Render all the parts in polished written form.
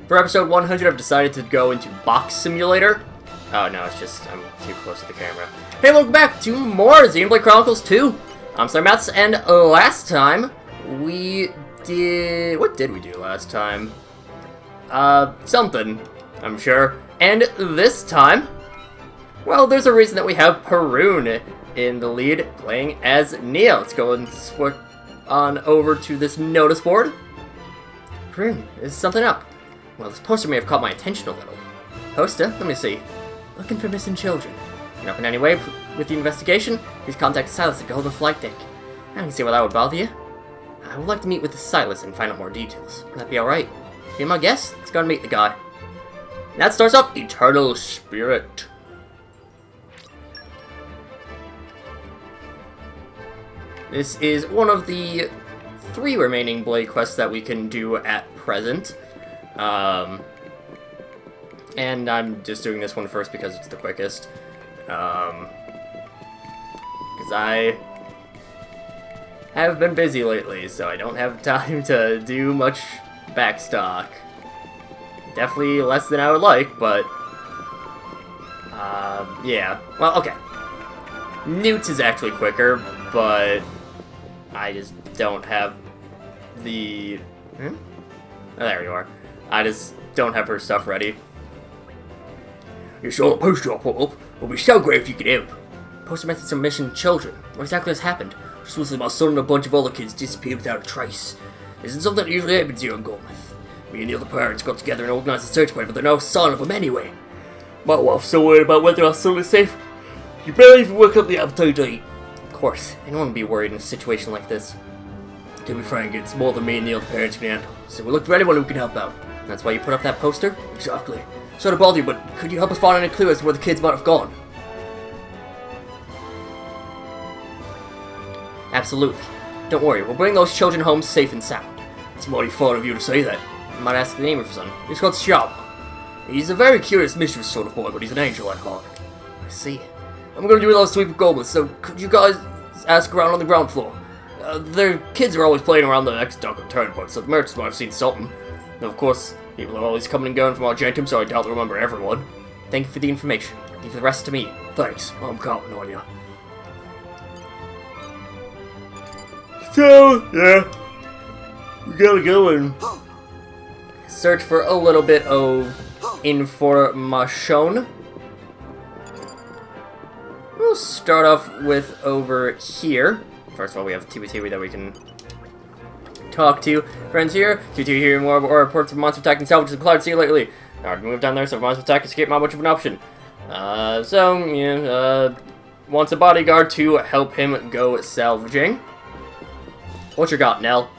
For episode 100, I've decided to go into Box Simulator. Oh, no, it's just, I'm too close to the camera. Hey, welcome back to more Xenoblade Chronicles 2. I'm SlayerMathis, and last time, we did... What did we do last time? Something, I'm sure. And this time, well, there's a reason that we have Perun in the lead, playing as Neo. Let's go and switch on over to this notice board. Perun, is something up? Well, this poster may have caught my attention a little. Poster? Let me see. Looking for missing children. Can help in any way with the investigation? Please contact Silas at Golden Flight Deck. I can see why that would bother you. I would like to meet with Silas and find out more details. Would that be alright? Be my guest? Let's go and meet the guy. And that starts off Eternal Spirit. This is one of the 3 remaining Blade quests that we can do at present. And I'm just doing this one first because it's the quickest. Because I have been busy lately, so I don't have time to do much backstock. Definitely less than I would like, but... yeah. Well, okay. Newt's is actually quicker, but... I just don't have the... Oh, there you are. I just don't have her stuff ready. You saw the poster I put up. It would be so great if you could help. Poster methods of missing children. What exactly has happened? Just was my son and a bunch of other kids disappeared without a trace. Isn't something that usually happens here in Gormouth. Me and the other parents got together and organised a search party, but there's no sign of them anyway. My wife's so worried about whether our son is safe. You barely even work up the appetite to eat. Of course, anyone would be worried in a situation like this. To be frank, it's more than me and the other parents can handle. So we'll look for anyone who can help out. That's why you put up that poster? Exactly. Sorry to bother you, but could you help us find any clues as to where the kids might have gone? Absolutely. Don't worry, we'll bring those children home safe and sound. It's mighty fond of you to say that. I might ask the name of your son. He's called Xiao. He's a very curious, mischievous sort of boy, but he's an angel at heart. I see. I'm going to do a little sweep of goblins, so could you guys ask around on the ground floor? Their kids are always playing around the X-Dock and Turnpike, so the merchants might have seen something. And of course, people are always coming and going from Argentum, so I doubt they'll remember everyone. Thank you for the information. Leave the rest to me. Thanks. I'm counting on you. So, yeah. We gotta go and search for a little bit of information. We'll start off with over here. First of all, we have Tiwi that we can talk to. Friends here. Tiwi hearing more reports of monster attack and salvage the cloud sea lately. Alright, move down there, so monster attack escape not much of an option. Wants a bodyguard to help him go salvaging. What you got, Nell?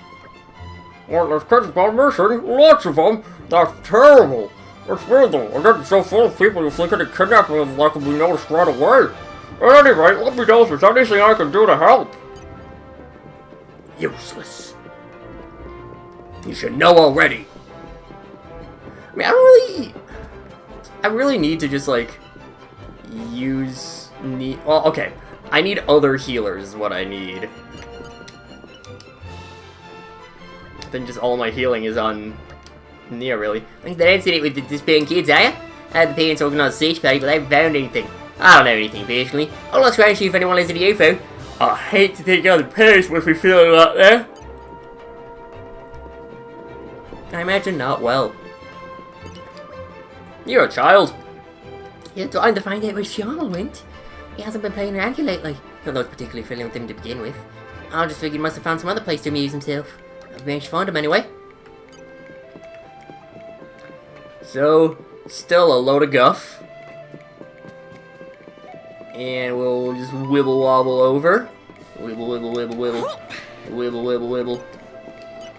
Well, there's kids gone missing. Lots of them. That's terrible. It's weird though. I get so full of people who think that kidnapping is likely to be noticed right away. At any rate, let me know if there's anything I can do to help. Useless. You should know already. I mean, I really need to just, like, well, okay. I need other healers is what I need. Then just all my healing is on Nia, really. They don't see it with the disappearing kids, are you? I had the parents organise a search party, but I haven't found anything. I don't know anything, personally. I'll ask around to see if anyone lives in the UFO. I hate to think how the parents would be feeling out there. I imagine not well. You're a child. You're trying to find out where Sean went. He hasn't been playing around here lately. Not that I was particularly friendly with him to begin with. I just figured he must have found some other place to amuse himself. I've managed to find him anyway. So, still a load of guff. And we'll just wibble wobble over. Wibble, wibble, wibble, wibble. Wibble, wibble, wibble.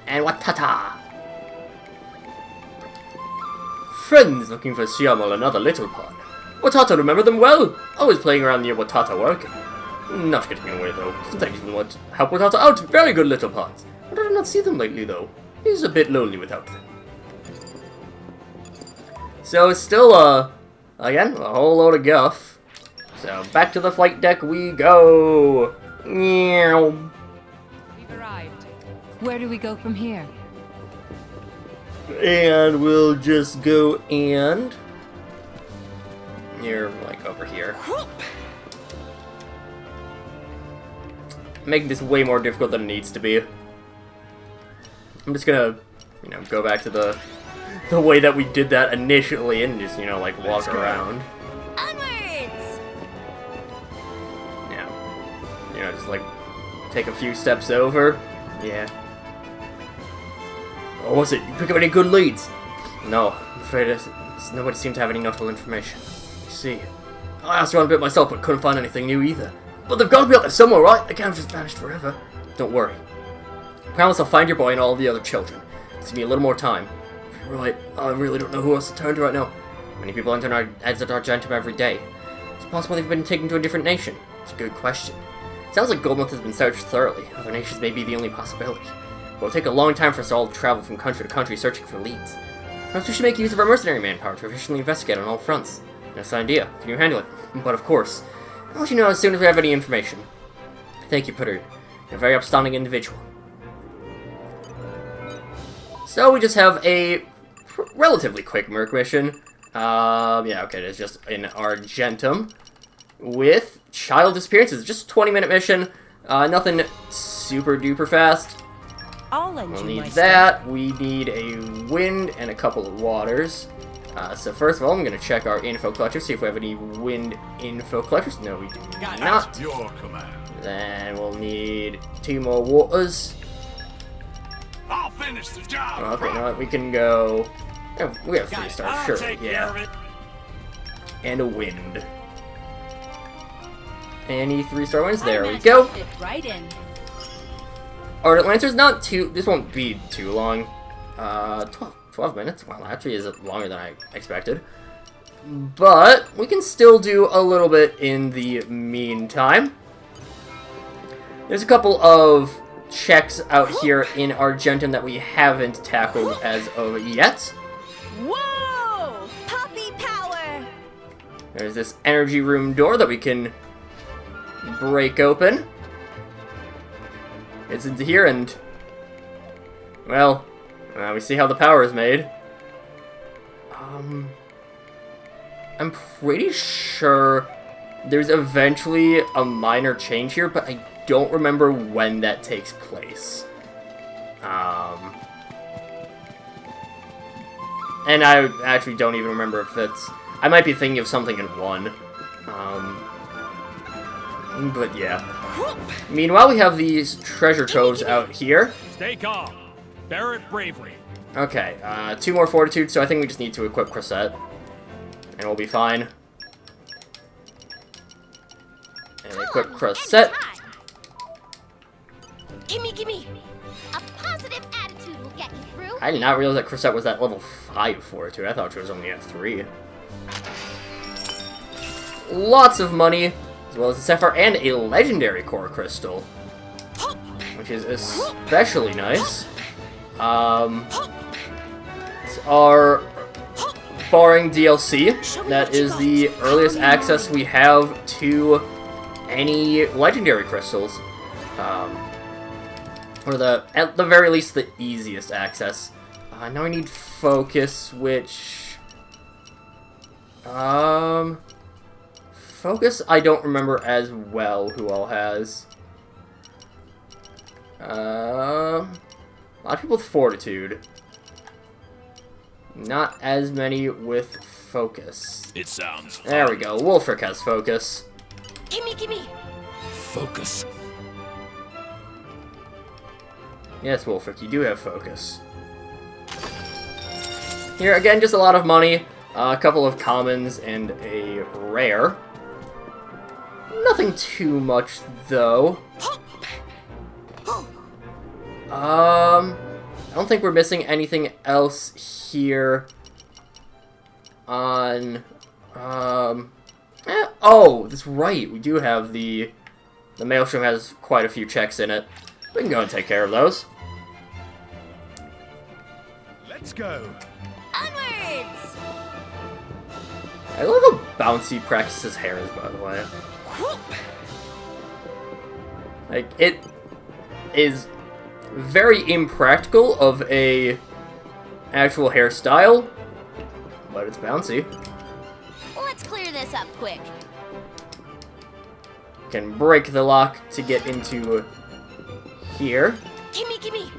And Watata! Friends looking for Siamal, another little pod. Watata remember them well. Always playing around near Watata working. Not getting away though. Sometimes even want to help Watata out. Very good little pods. I did not see them lately though. He's a bit lonely without them. So it's still, again, a whole load of guff. So, back to the flight deck we go! Meow. We've arrived. Where do we go from here? And we'll just go and... You're, like, over here. Making this way more difficult than it needs to be. I'm just gonna, you know, go back to the way that we did that initially and just, you know, like, walk around. Onwards! Yeah. You know, just, like, take a few steps over. Yeah. What was it? You pick up any good leads? No, I'm afraid nobody seemed to have any notable information. You see, I asked around a bit myself, but couldn't find anything new either. But they've got to be out there somewhere, right? They can't have just vanished forever. Don't worry. I promise I'll find your boy and all the other children. Just give me a little more time. If you're right, I really don't know who else to turn to right now. Many people exit Argentum every day. It's possible they've been taken to a different nation. It's a good question. It sounds like Goldmouth has been searched thoroughly. Other nations may be the only possibility. It will take a long time for us all to travel from country to country searching for leads. Perhaps we should make use of our mercenary manpower to efficiently investigate on all fronts. Nice idea. Can you handle it? But of course, I'll let you know as soon as we have any information. Thank you, Perun. You're a very upstanding individual. So we just have a relatively quick merc mission. Yeah, okay, it's just in Argentum with child disappearances. Just a 20-minute mission. Nothing super duper fast. We'll need that. We need a wind and a couple of waters. So first of all, I'm going to check our info collectors, see if we have any wind info collectors. No, we do not. Your command. Then we'll need 2 more waters. I'll finish the job. Okay, no, we can go... Yeah, we have 3 stars, I'll sure, take care yeah. of it. And a wind. Any 3-star wins? There we go. Right in. Ardent Lancer's not too... This won't be too long. 12 minutes? Well, actually is longer than I expected. But we can still do a little bit in the meantime. There's a couple of checks out here in Argentum that we haven't tackled as of yet. Whoa! Puppy power! There's this energy room door that we can break open. It's into here and... Well, we see how the power is made. I'm pretty sure there's eventually a minor change here, but I don't remember when that takes place. And I actually don't even remember if it's... I might be thinking of something in 1. But yeah. Meanwhile, we have these treasure troves out here. Stay calm. Bear it bravely. Okay, 2 more fortitude, so I think we just need to equip Cressette. And we'll be fine. And equip Cressette. Gimme! A positive attitude will get you through. I did not realize that Cressette was at level 5 fortitude. I thought she was only at 3. Lots of money, as well as a sapphire and a legendary core crystal, which is especially nice. It's our barring DLC. That is the earliest access we have to any legendary crystals. Or at the very least, the easiest access. Now I need focus, which... Focus, I don't remember as well who all has. A lot of people with fortitude. Not as many with focus. It sounds fun. There we go. Wolfric has focus. Gimme! Focus. Yes, Wolfric, you do have focus. Here, again, just a lot of money. A couple of commons and a rare. Nothing too much, though. I don't think we're missing anything else here on... Oh, that's right. We do have the Maelstrom has quite a few checks in it. We can go and take care of those. Let's go. Onwards! I love how bouncy Praxis's hair is, by the way. Like, it is very impractical of a actual hairstyle, but it's bouncy. Let's clear this up quick. Can break the lock to get into here. Gimme.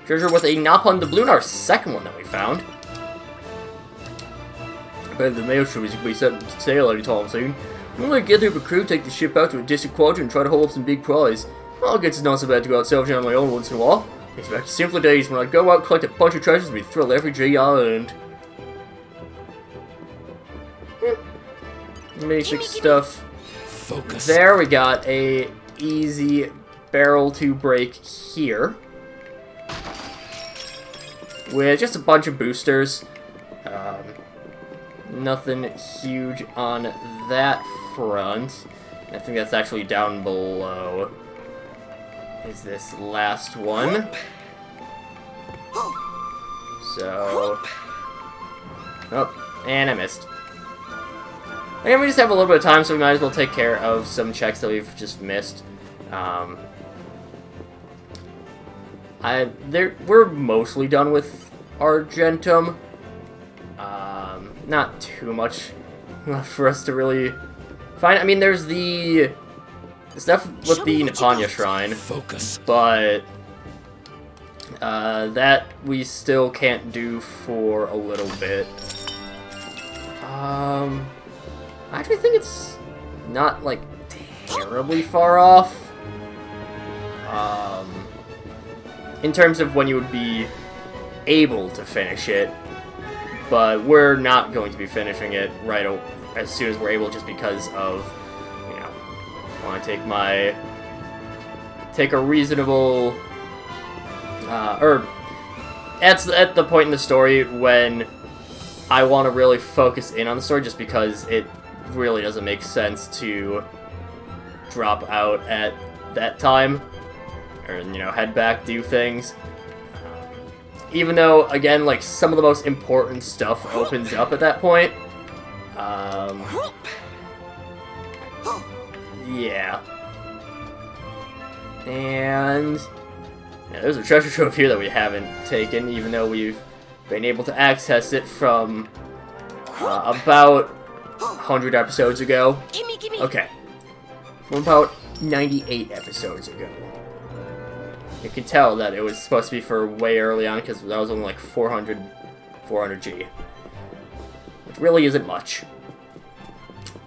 Treasure with a napalm doubloon, our second one that we found. I bet the mail ship is going to be set sail anytime soon. I'm going to get up a crew, take the ship out to a distant quadrant, and try to hold up some big prize. I'll get to know so bad to go out salvaging on my own once in a while. It's back to simpler days when I'd go out, collect a bunch of treasures, and be thrilled every G I earned. Basic stuff. Focus. There we got a easy barrel to break here. With just a bunch of boosters. Nothing huge on that front. I think that's actually down below. Is this last one? So... Oh, and I missed. And we just have a little bit of time, so we might as well take care of some checks that we've just missed. We're mostly done with Argentum. Not too much left for us to really find. I mean, there's the stuff with the Nepanya Shrine, Focus. but that we still can't do for a little bit. I actually think it's not, like, terribly far off. In terms of when you would be able to finish it. But we're not going to be finishing it right as soon as we're able, just because of, you know, I want to take a reasonable, or at the point in the story when I want to really focus in on the story, just because it really doesn't make sense to drop out at that time, or, you know, head back, do things. Even though, again, like, some of the most important stuff opens up at that point. Yeah. And yeah, there's a treasure trove here that we haven't taken, even though we've been able to access it from about 100 episodes ago. Gimme. Okay. From about 98 episodes ago. You can tell that it was supposed to be for way early on, because that was only like 400G. Which really isn't much.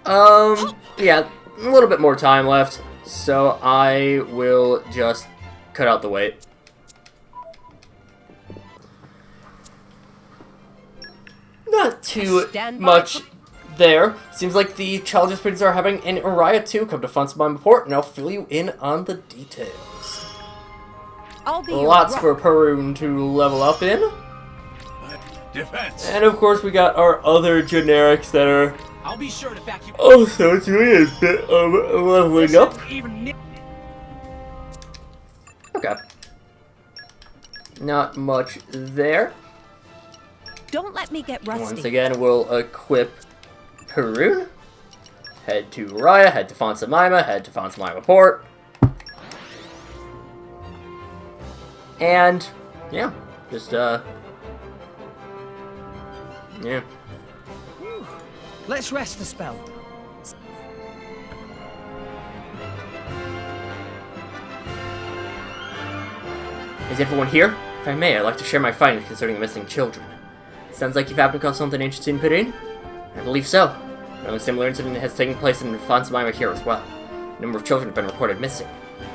Yeah, a little bit more time left, so I will just cut out the wait. Not too much there. Seems like the challenges printers are having an Uriah 2 come to fund my report, and I'll fill you in on the details. Lots for Perun to level up in. Defense. And of course we got our other generics that are I'll be sure to back you. also doing a bit of leveling up. Okay. Not much there. Don't let me get rusty. Once again, we'll equip Perun. Head to Uriah, head to Fonsamima, head to Fonsamima Port. And, yeah, just, yeah. Let's rest the spell. Is everyone here? If I may, I'd like to share my findings concerning the missing children. Sounds like you've happened across something interesting, Perun? I believe so. A similar incident has taken place in Fonsamima here as well. A number of children have been reported missing.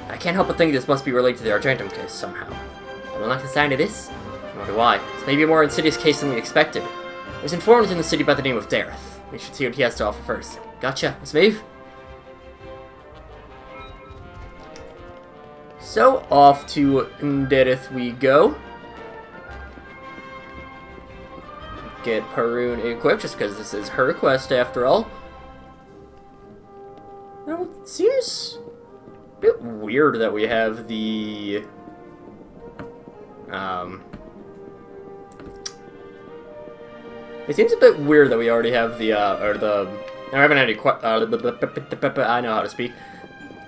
I can't help but think this must be related to the Argentum case somehow. I don't like the sound of this. Nor do I. It's maybe a more insidious case than we expected. There's an informant in the city by the name of Dareth. We should see what he has to offer first. Gotcha. Let's move. So, off to Dareth we go. Get Perun equipped, just because this is her quest after all. Now, it seems a bit weird that we have the... It seems a bit weird that we already have the, I haven't had any I know how to speak.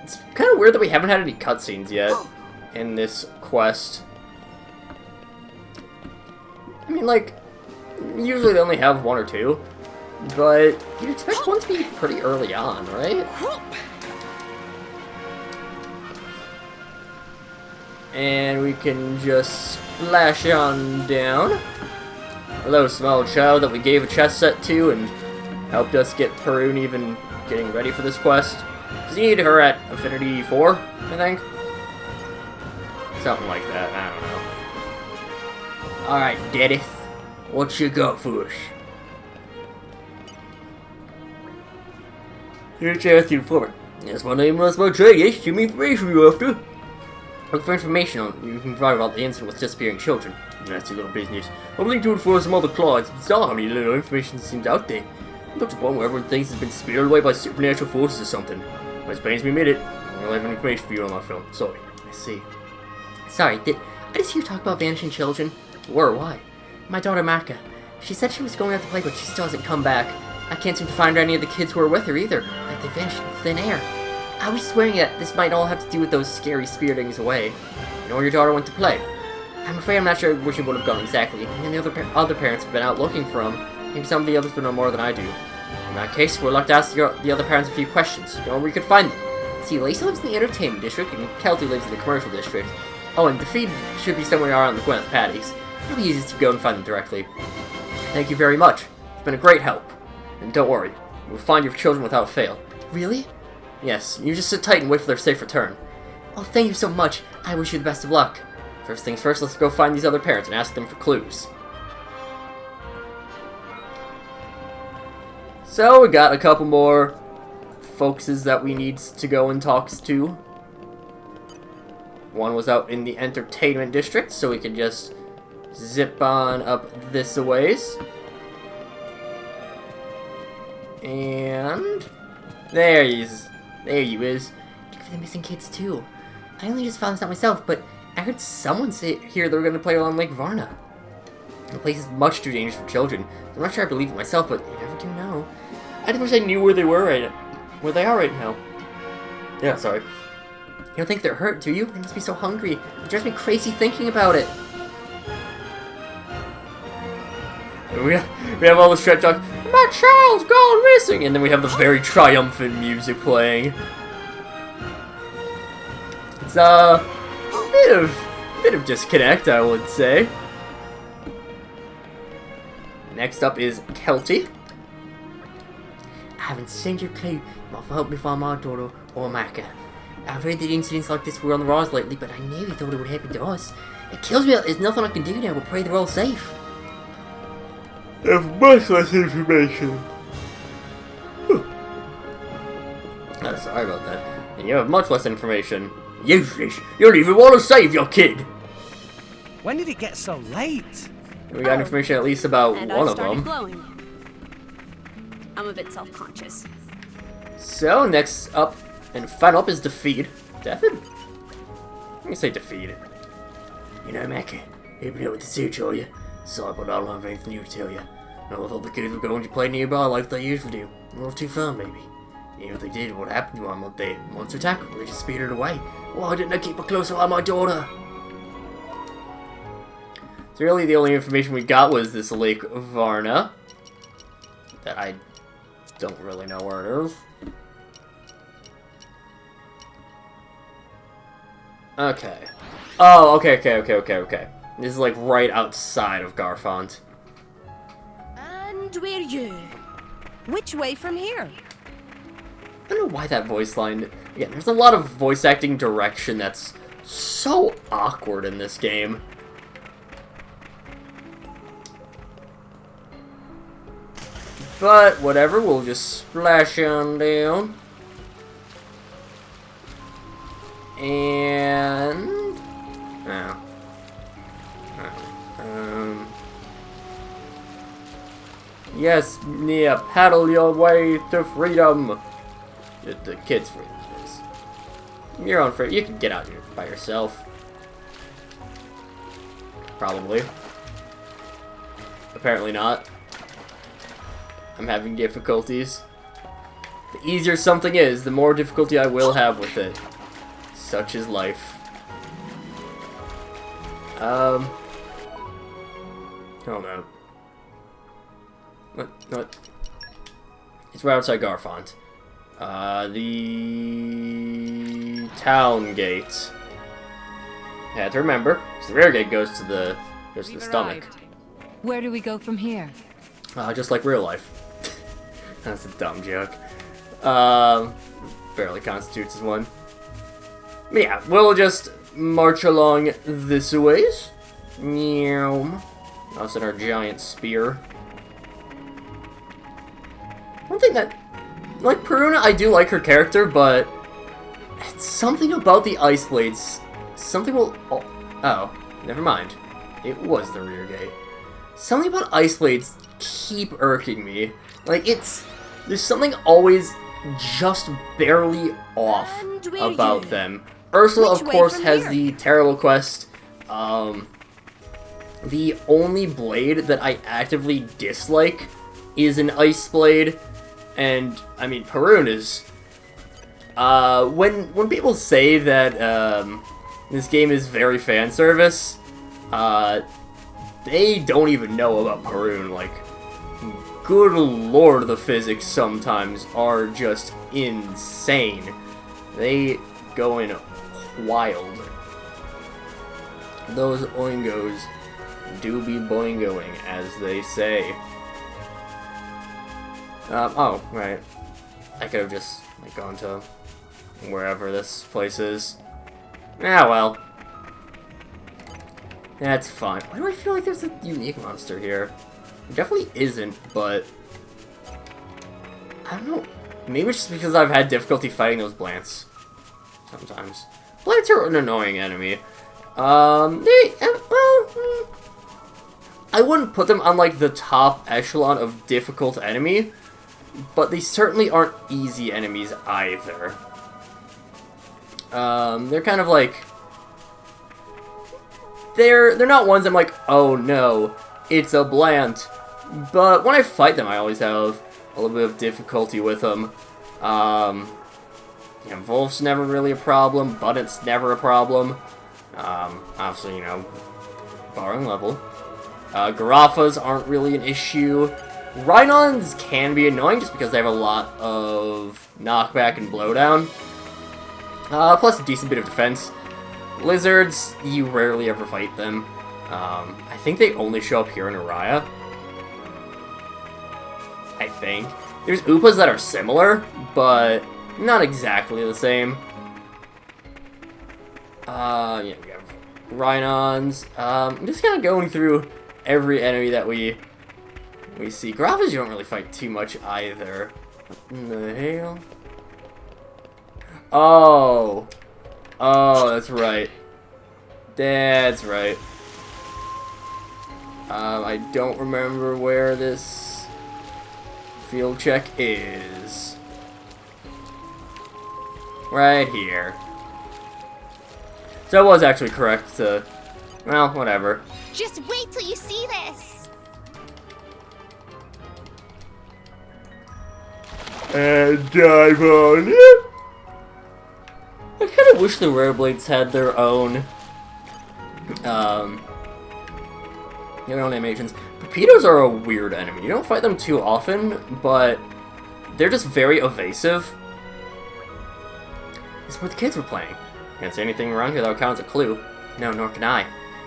It's kind of weird that we haven't had any cutscenes yet in this quest. I mean, like, usually they only have 1 or 2, but you'd expect one to be pretty early on, right? And we can just splash on down. Hello, small child that we gave a chess set to and helped us get Perun even getting ready for this quest. Does he need her at Affinity 4, I think? Something like that, I don't know. Alright, Daddy. What you got for us? Here's the asking for it. Yes, my name is my trade. Yes, give me information you after. Look for information on you can provide about the incident with disappearing children. That's your little business. I'm looking to enforce some other clauses, but still how many little information seems out there. Look to one where everyone thinks it's been spirited away by supernatural forces or something. It pains me to admit it. I don't have any information for you on my film. Sorry. I see. Sorry, did I just hear you talk about vanishing children? Where? Why? My daughter Maka. She said she was going out to play, but she still hasn't come back. I can't seem to find any of the kids who are with her either. Like they vanished in thin air. I was swearing that this might all have to do with those scary spiritings away. You know where your daughter went to play? I'm afraid I'm not sure where she would have gone exactly, and the other parents have been out looking for him. Maybe some of the others would know more than I do. In that case, we'll have to ask the other parents a few questions. You know where we could find them. See, Lacey lives in the entertainment district, and Kelty lives in the commercial district. Oh, and the feed should be somewhere around the Gwyneth Patties. It'll be easiest to go and find them directly. Thank you very much. It's been a great help. And don't worry, we'll find your children without fail. Really? Yes, you just sit tight and wait for their safe return. Oh, thank you so much. I wish you the best of luck. First things first, let's go find these other parents and ask them for clues. So, we got a couple more folkses that we need to go and talk to. One was out in the entertainment district, so we can just zip on up this a ways. And there he is. There he is. Look for the missing kids too. I only just found this out myself, but I heard someone say here they were going to play along Lake Varna. The place is much too dangerous for children. I'm not sure I believe it myself, but you never do know. I just wish I knew where they were where they are right now. Yeah, sorry. You don't think they're hurt, do you? They must be so hungry. It drives me crazy thinking about it. We have all the stretch talk. My child's gone missing, and then we have the very triumphant music playing. It's a bit of disconnect, I would say. Next up is Kelty. I haven't sent you a clue to help me find my daughter or Maka. I've heard that incidents like this were on the rise lately, but I never thought it would happen to us. It kills me that there's nothing I can do now but pray they're all safe. I have much less information. Oh, sorry about that. And you have much less information. Useless. You don't even want to save your kid. When did it get so late? We got information at least about And one I of started them. glowing. I'm a bit self-conscious. So, next up, and final up is Defeat. Defeat? Let me say Defeat. You know, Maka, you've been out with the search, are you? Sorry, but I don't have anything new to tell you. I thought the kids were going to play nearby like they usually do. A little too far, maybe. Even if they did, what happened to them on the monster attack? They just spirited away. Why didn't I keep a closer eye on my daughter? So really, the only information we got was this Lake Varna. That I don't really know where it is. Okay. Oh, okay. This is like right outside of Garfont. And we're you. Which way from here? I don't know why that voice line... Again, there's a lot of voice acting direction that's so awkward in this game. But, whatever, we'll just splash on down. And... Oh. Yes, Nia, paddle your way to freedom. The kids' freedom, please. You're on free. You can get out here by yourself. Probably. Apparently not. I'm having difficulties. The easier something is, the more difficulty I will have with it. Such is life. Hold on. What? It's right outside Garfont. The town gate. I had to remember. So the rear gate goes to the stomach. Where do we go from here? Just like real life. That's a dumb joke. Barely constitutes as one. But yeah, we'll just march along this ways. Meow. Us and our giant spear. One thing that, like Perun, I do like her character, but it's something about the Ice Blades. Something will. Oh, never mind. It was the rear gate. Something about Ice Blades keep irking me. Like there's something always just barely off about them. Ursula, of course, has the terrible quest. The only blade that I actively dislike is an Ice Blade, and I mean Perun is. When people say that this game is very fan service, they don't even know about Perun. Like, good lord, the physics sometimes are just insane. They go in wild. Those oingos do be boingoing, as they say. Oh, right. I could have just gone to wherever this place is. Ah, well. That's fine. Why do I feel like there's a unique monster here? There definitely isn't, but I don't know. Maybe it's just because I've had difficulty fighting those Blants. Sometimes. Blants are an annoying enemy. I wouldn't put them on, like, the top echelon of difficult enemy, but they certainly aren't easy enemies either. They're kind of like... They're not ones I'm like, oh no, it's a Blant. But when I fight them, I always have a little bit of difficulty with them. Wolf's never really a problem. Button's never a problem. Obviously, borrowing level. Garafas aren't really an issue. Rhinons can be annoying just because they have a lot of knockback and blowdown. Plus a decent bit of defense. Lizards, you rarely ever fight them. I think they only show up here in Araya. I think. There's Upas that are similar, but not exactly the same. Yeah, we have Rhinons. I'm just kind of going through every enemy that we see. Garafas you don't really fight too much either. What in the hell? Oh, that's right. That's right. I don't remember where this field check is. Right here. So I was actually correct to... Well, whatever. Just wait till you see this. And dive on it. I kind of wish the Rare Blades had their own animations. Pepitos are a weird enemy. You don't fight them too often, but they're just very evasive. This is what the kids were playing. Can't see anything around here that would count as a clue. No, nor can I.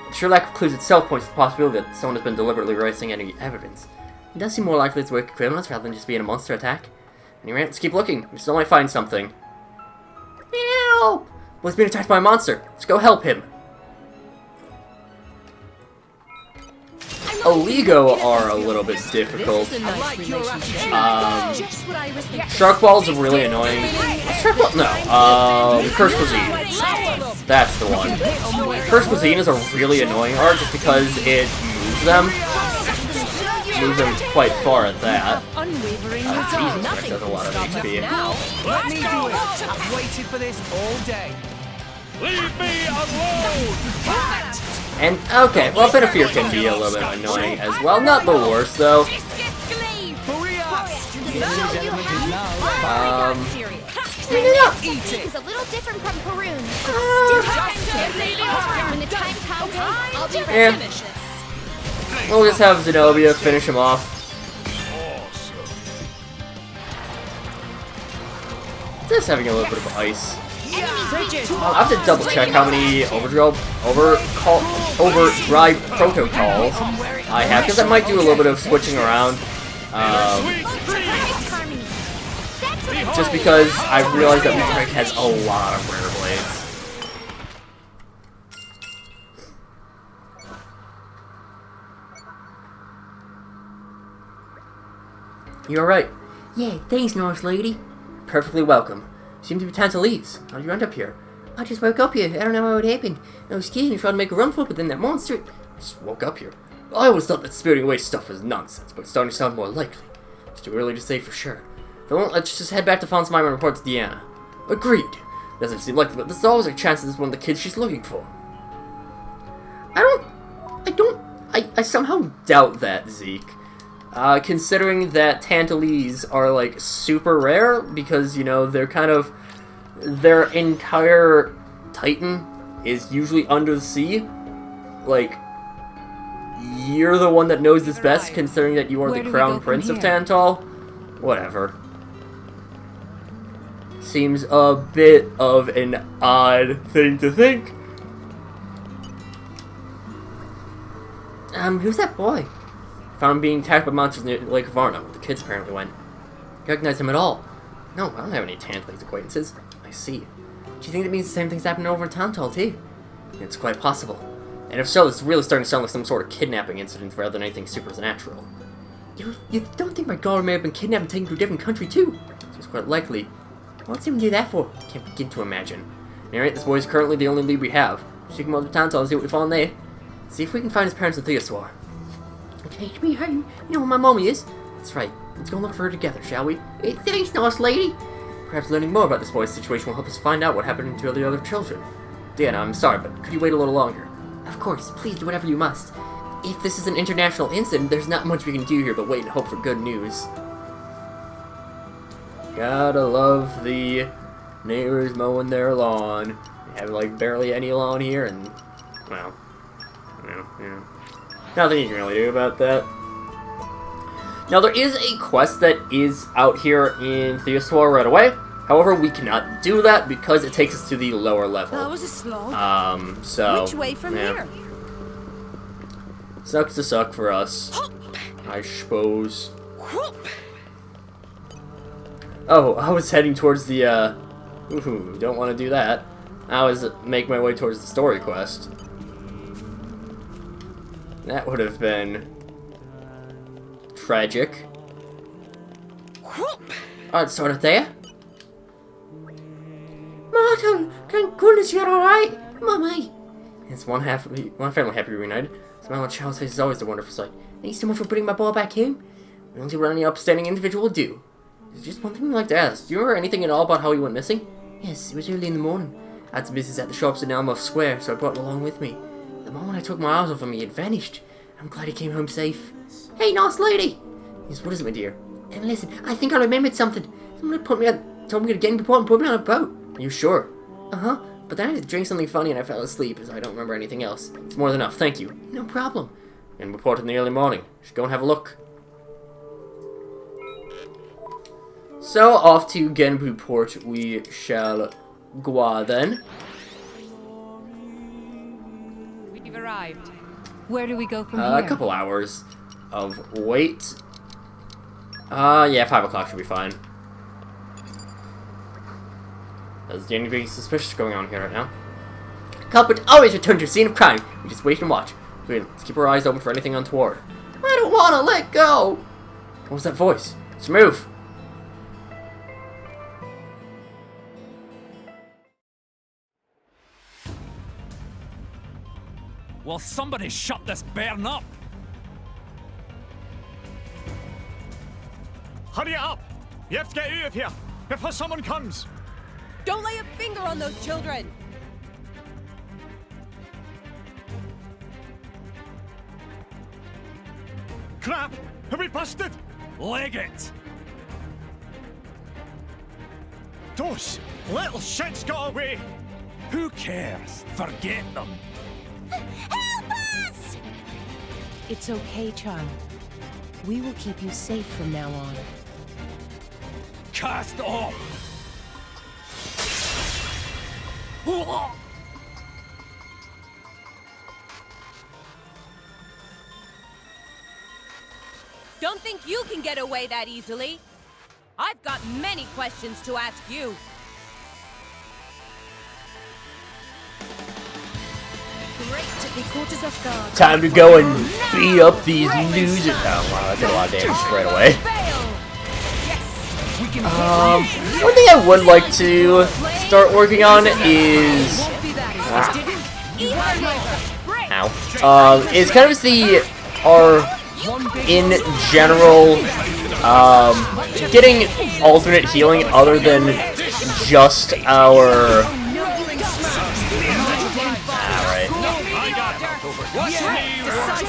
The sheer lack of clues itself points to the possibility that someone has been deliberately erasing any evidence. It does seem more likely it's wicked criminals rather than just being a monster attack. Anyway, let's keep looking. We still might find something. Help! Well, he's being attacked by a monster. Let's go help him. Oligo are a little bit difficult. Shark Balls are really annoying. Shark Ball? No. Curse Cuisine. That's the one. Curse Cuisine is a really annoying art just because it moves them. Moves them quite far at that. Jesus Christ, that's a lot of HP. Let me do it. I've waited for this all day. Leave me alone! And, okay, well, Fear can be a little bit annoying as well. Not the worst, though. He's a little different from Perun. When the time comes, I'll be Yeah. finish this. We'll just have Zenobia finish him off. Just having a little bit of ice. I'll have to double check how many overdrive protocols I have, because I might do a little bit of switching around. Just because I realized that Weak has a lot of rare blades. You alright? Yeah, thanks, Norse lady. Perfectly welcome. You seem to be Tantalese. How did you end up here? I just woke up here. I don't know how it happened. I was skiing and trying to make a run for it, but then that monster... Just woke up here. I always thought that spiriting away stuff was nonsense, but it's starting to sound more likely. It's too early to say for sure. If I won't, let's just head back to Fonsmime and report to Deanna. Agreed. Doesn't seem likely, but there's always a chance this is one of the kids she's looking for. I somehow doubt that, Zeke. Considering that Tantalese are, like, super rare, because, you know, they're kind of... Their entire Titan is usually under the sea. Like, you're the one that knows this best, considering that you are the Crown Prince of Tantal. Whatever. Seems a bit of an odd thing to think. Who's that boy? Found him being attacked by monsters near Lake Varna, where the kids apparently went. You recognize him at all? No, I don't have any Tantalese acquaintances. I see. Do you think that means the same thing's happening over in Tantal, too? It's quite possible. And if so, it's really starting to sound like some sort of kidnapping incident rather than anything supernatural. You don't think my daughter may have been kidnapped and taken to a different country, too? Seems quite likely. What's he even do that for? Can't begin to imagine. Alright, this boy is currently the only lead we have. So you can go to Tantal and see what we find there. See if we can find his parents in Theoswar. Take me home. You know where my mommy is? That's right. Let's go look for her together, shall we? Hey, thanks, nice lady. Perhaps learning more about this boy's situation will help us find out what happened to the other children. Deanna, I'm sorry, but could you wait a little longer? Of course. Please do whatever you must. If this is an international incident, there's not much we can do here but wait and hope for good news. Gotta love the neighbors mowing their lawn. We have, like, barely any lawn here, and, well, yeah. Nothing you can really do about that. Now, there is a quest that is out here in Theoswar right away. However, we cannot do that because it takes us to the lower level. That was a slog. So... Which way from here? Sucks to suck for us, I suppose. Oh, I was heading towards the, ooh, don't want to do that. I was making my way towards the story quest. That would have been tragic. Alright, sort of there. Martin, thank goodness you're alright. Mummy. It's one family happy reunited. Smile on Charles' face is always a wonderful sight. Thanks so much for bringing my ball back home. We don't see what any upstanding individual would do. There's just one thing we'd like to ask. Do you remember anything at all about how he went missing? Yes, it was early in the morning. I had some business at the shops in Elmwood Square, so I brought him along with me. The moment I took my eyes off him, he had vanished. I'm glad he came home safe. Hey, nice lady! Yes, what is it, my dear? And listen, I think I remembered something. Someone told me to get in the port and put me on a boat. Are you sure? Uh-huh. But then I had to drink something funny and I fell asleep, as I don't remember anything else. It's more than enough, thank you. No problem. And report in the early morning. Should go and have a look. So, off to Genbu Port we shall go then. We've arrived. Where do we go from here? A couple hours of wait. Yeah, 5 o'clock should be fine. Is there anything suspicious going on here right now? Culprit always return to the scene of crime. We just wait and watch. Let's keep our eyes open for anything untoward. I don't want to let go. What was that voice? Let's move. Will somebody shut this bairn up? Hurry it up! You have to get out of here before someone comes. Don't lay a finger on those children. Crap! Are we busted? Leg it! Those little shits got away! Who cares? Forget them. Help us! It's okay, child. We will keep you safe from now on. Cast off! Don't think you can get away that easily. I've got many questions to ask you. Great to be caught us off guard. Time to go and beat up these losers. Oh wow, that did a lot of damage right away. One thing I would like to start working on is is kind of in general, getting alternate healing other than just our.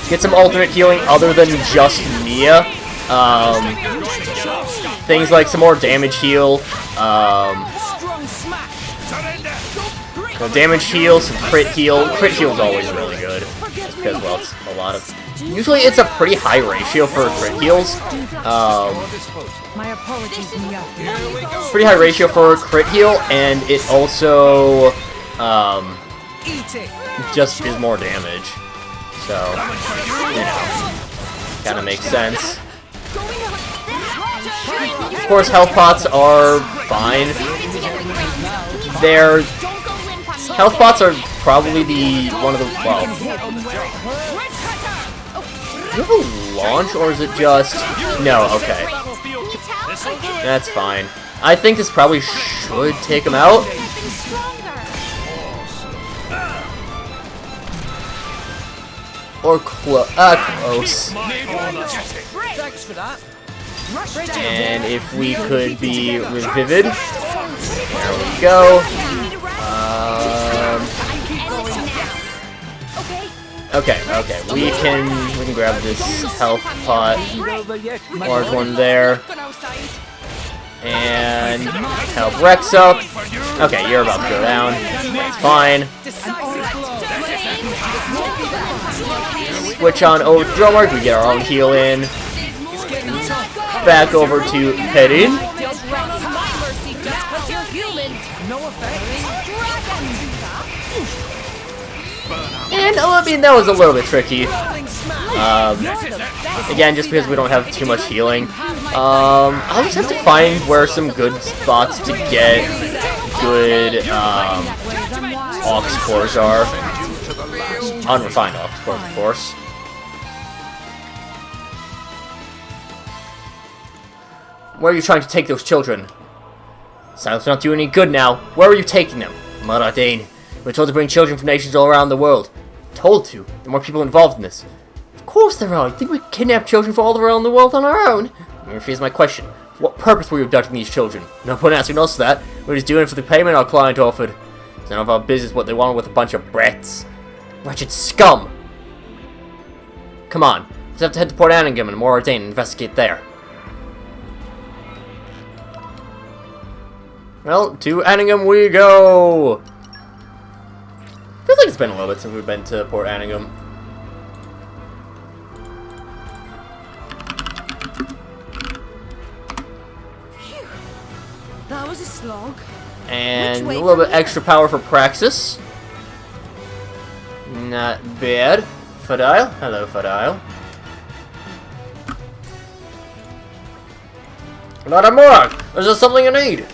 Get some alternate healing other than just Mia. Things like some more damage heal. Damage heal, some crit heal. Crit heal is always really good. Just because, well, it's a lot of. Usually it's a pretty high ratio for crit heals. My apologies, Mia. Pretty high ratio for crit heal, and it also just is more damage. So, you know, kind of makes sense. Of course, health pots are fine. Their health pots are probably one of the, well, do you have a launch, or is it just, no, okay. That's fine. I think this probably should take him out. Or close. Thanks for that. And if we could be with Vivid, there we go. Okay. We can grab this health pot, large one there, and help Rex up. Okay, you're about to go down. That's fine. Switch on over to Drummer. We get our own heal in. Back over to Perun. And I mean, that was a little bit tricky. Again, just because we don't have too much healing. I'll just have to find where some good spots to get good Aux cores are. Unrefined Aux cores, of course. Where are you trying to take those children? Silence will not do any good now. Where are you taking them? Maradane. We're told to bring children from nations all around the world. Told to? There are more people involved in this. Of course there are. You think we kidnap children from all around the world on our own? Here's my question. For what purpose were you abducting these children? No point asking us that. We're just doing it for the payment our client offered. It's none of our business what they wanted with a bunch of brats. Wretched scum! Come on. Let's have to head to Port Anningum and Moradane and investigate there. Well, to Anningum we go! Feels like it's been a little bit since we've been to Port Anningum. That was a slog. And a little bit extra power for Praxis. Not bad. Fadile? Hello, Fadile. Not more! There's something you need!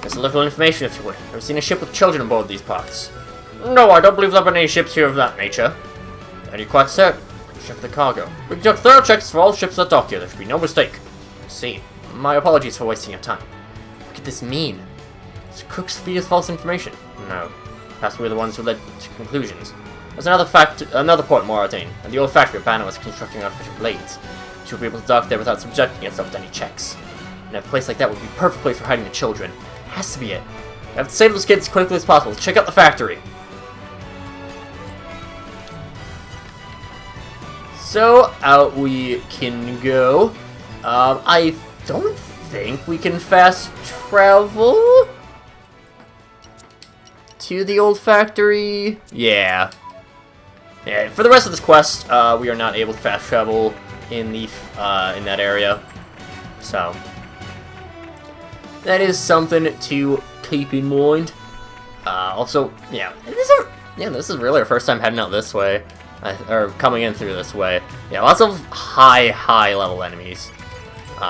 There's a little information if you would. Ever seen a ship with children aboard these parts? No, I don't believe there have been any ships here of that nature. Are you quite certain? Check the cargo. We conduct thorough checks for all ships that dock here. There should be no mistake. I see. My apologies for wasting your time. What could this mean? Does crooks feed us false information? No. Perhaps we're the ones who led to conclusions. There's another port in Moradane, and the old factory of Banner was constructing artificial blades. She will be able to dock there without subjecting itself to any checks. And a place like that would be a perfect place for hiding the children. Has to be it. We have to save those kids as quickly as possible. Check out the factory. So, out we can go. I don't think we can fast travel to the old factory. Yeah. Yeah, for the rest of this quest, we are not able to fast travel in the in that area, so that is something to keep in mind. Also, yeah, this is really our first time heading out this way, or coming in through this way. Yeah, lots of high level enemies. You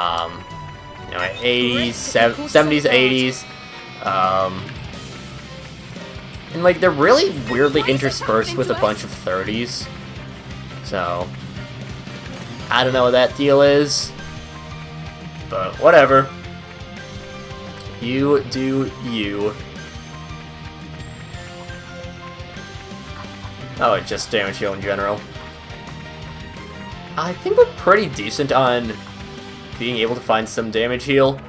know, 80s, 70s, 80s. And like they're really weirdly interspersed with a bunch of 30s. So I don't know what that deal is, but whatever. You do you. Oh, it just damage heal in general. I think we're pretty decent on being able to find some damage heal.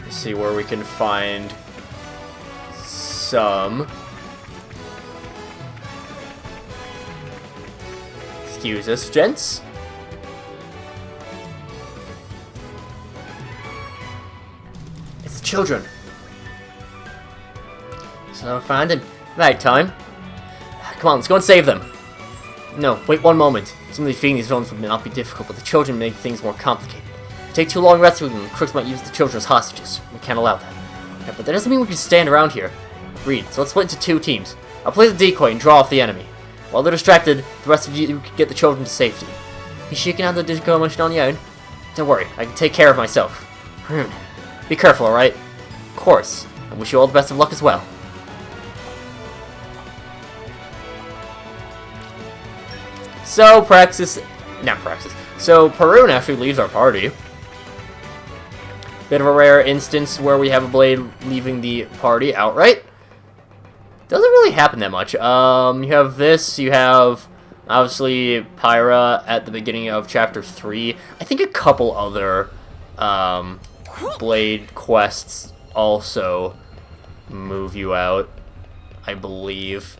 Let's see where we can find some. Excuse us, gents. It's the children. So find him. Right, time. Come on, let's go and save them. No, wait one moment. Some of these feeding these villains would not be difficult, but the children make things more complicated. If we take too long rescuing them, the crooks might use the children as hostages. We can't allow that. Yeah, but that doesn't mean we can stand around here. Agreed, so let's split into 2 teams. I'll play the decoy and draw off the enemy. While they're distracted, the rest of you can get the children to safety. You sure you can handle the decoy mission on your own? Don't worry, I can take care of myself. Perun, be careful, alright? Of course. I wish you all the best of luck as well. So, So, Perun actually leaves our party. Bit of a rare instance where we have a blade leaving the party outright. Doesn't really happen that much. You have this, you have, obviously, Pyra at the beginning of Chapter 3. I think a couple other, blade quests also move you out, I believe.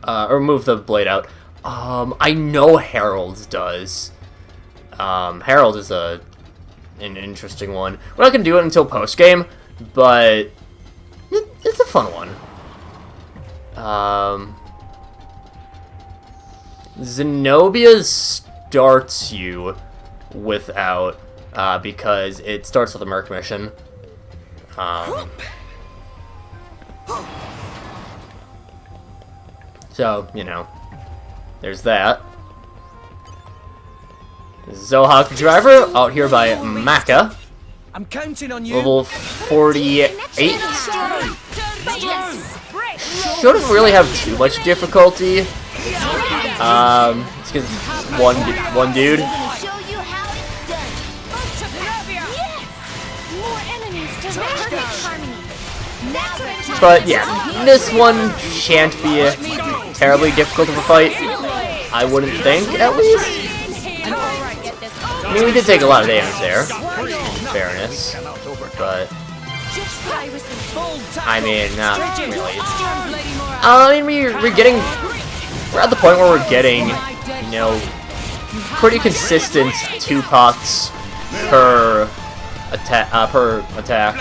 Or move the blade out. I know Harold's does. Harold is an interesting one. We're not gonna do it until post-game, but it's a fun one. Zenobia starts you without, because it starts with a Merc mission. So, you know, there's that. Zohawk Driver, out here by Maka. I'm counting on you. Level 48. Shouldn't really have too much difficulty. It's because one dude. But yeah, this one shan't be terribly difficult of a fight. I wouldn't think, at least. I mean, we did take a lot of damage there, in fairness, but I mean, not really. I mean, we're at the point where we're getting, you know, pretty consistent 2 pots per attack.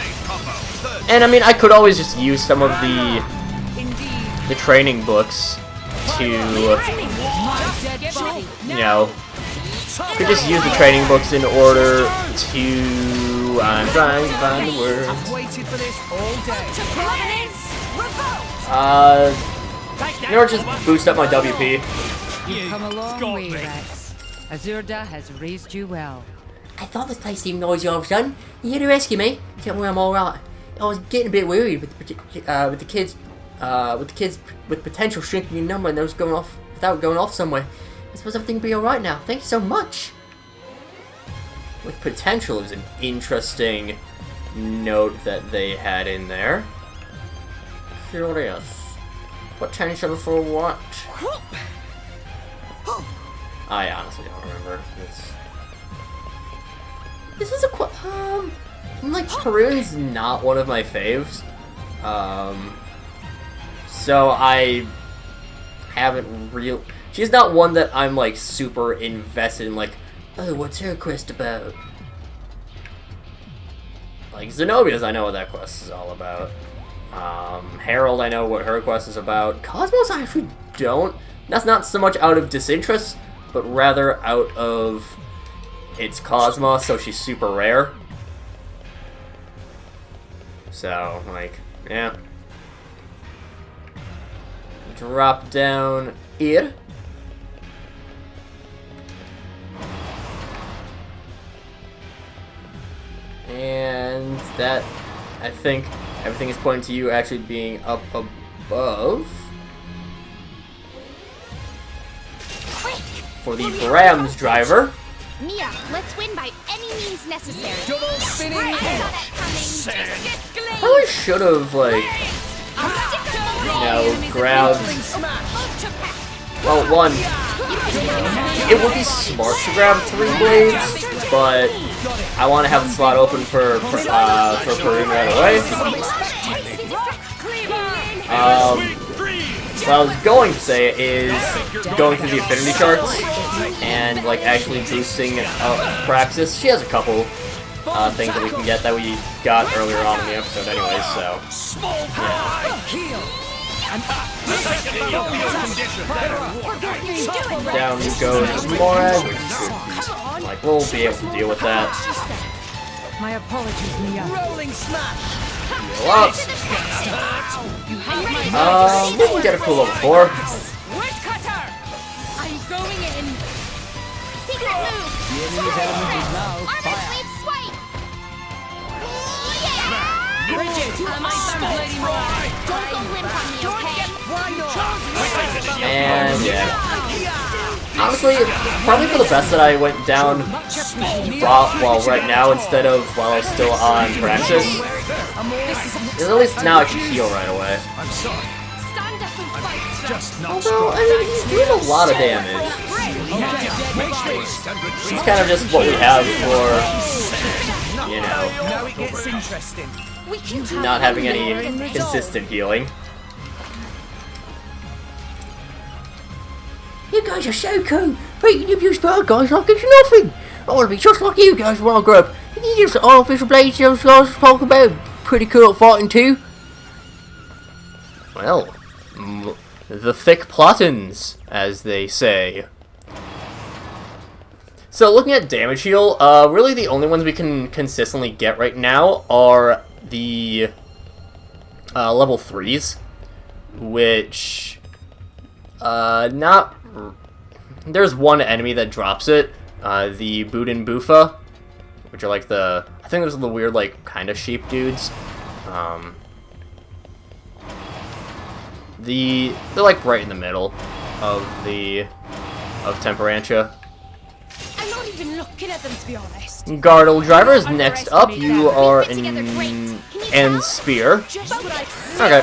And I mean, I could always just use some of the training books to, you know, could just use the training books in order to, I'm trying to find the word. I've waited for this all day. You know, just boost up my WP. You've come a long way, Rex. Azurda has raised you well. I thought this place seemed noisy all of a sudden. You here to rescue me? Tell me I'm alright. I was getting a bit worried with the kids with potential shrinking in number and those going off without going off somewhere. I suppose everything will be alright now. Thank you so much. With potential is an interesting note that they had in there. Curious. Potential for what? I honestly don't remember. This is like, Perun's not one of my faves. So I haven't she's not one that I'm, like, super invested in, like, oh, what's her quest about? Like, Zenobia's, I know what that quest is all about. Harold, I know what her quest is about. Cosmos, I actually don't. That's not so much out of disinterest, but rather out of it's Cosmos, so she's super rare. So, like, yeah. Drop down here. And that, I think, everything is pointing to you actually being up above. Quick! For the Brams driver. Mia, let's win by any means necessary. Double spinning I hit. saw that coming. Probably should have, like, grabbed. Well, one, it would be smart to grab 3 blades, but I want to have the slot open for Perun right away. What I was going to say is going through the affinity charts and like actually boosting Praxis. She has a couple things that we can get that we got earlier on in the episode anyway, so yeah. Down goes Morad, which should, like, we'll be able to deal with that. My apologies, Mia. Rolling smash. Heal up. We can get a cool level 4. I'm going in. Secret move. The enemy's element is now Armor fire. Slave Swipe. Yeah! Bridget, am I Lady Moore? Don't go limp on me, okay? Why not? And yeah. Honestly, probably for the best that I went down well right now instead of while I was still on Praxis. At least now I can heal right away. I'm sorry. Stand up and fight. Just not Although, strong. I mean, he's doing a lot of damage. Make haste and retreat. It's kind of just what we have for, you know, Now it gets interesting. not having any consistent healing. You guys are so cool. Beating abuse bad guys like it's nothing. I want to be just like you guys when I grow up. You use the artificial blades those guys talk about. Pretty cool at fighting too. Well, the thick platins, as they say. So looking at damage heal, really the only ones we can consistently get right now are the level 3s, which there's one enemy that drops it, the Budin Bufa, which are like I think those are the weird like kind of sheep dudes. They're like right in the middle of Temperantia. I'm not even looking at them, to be honest. Gardle driver is next up. You are and Spear. Okay.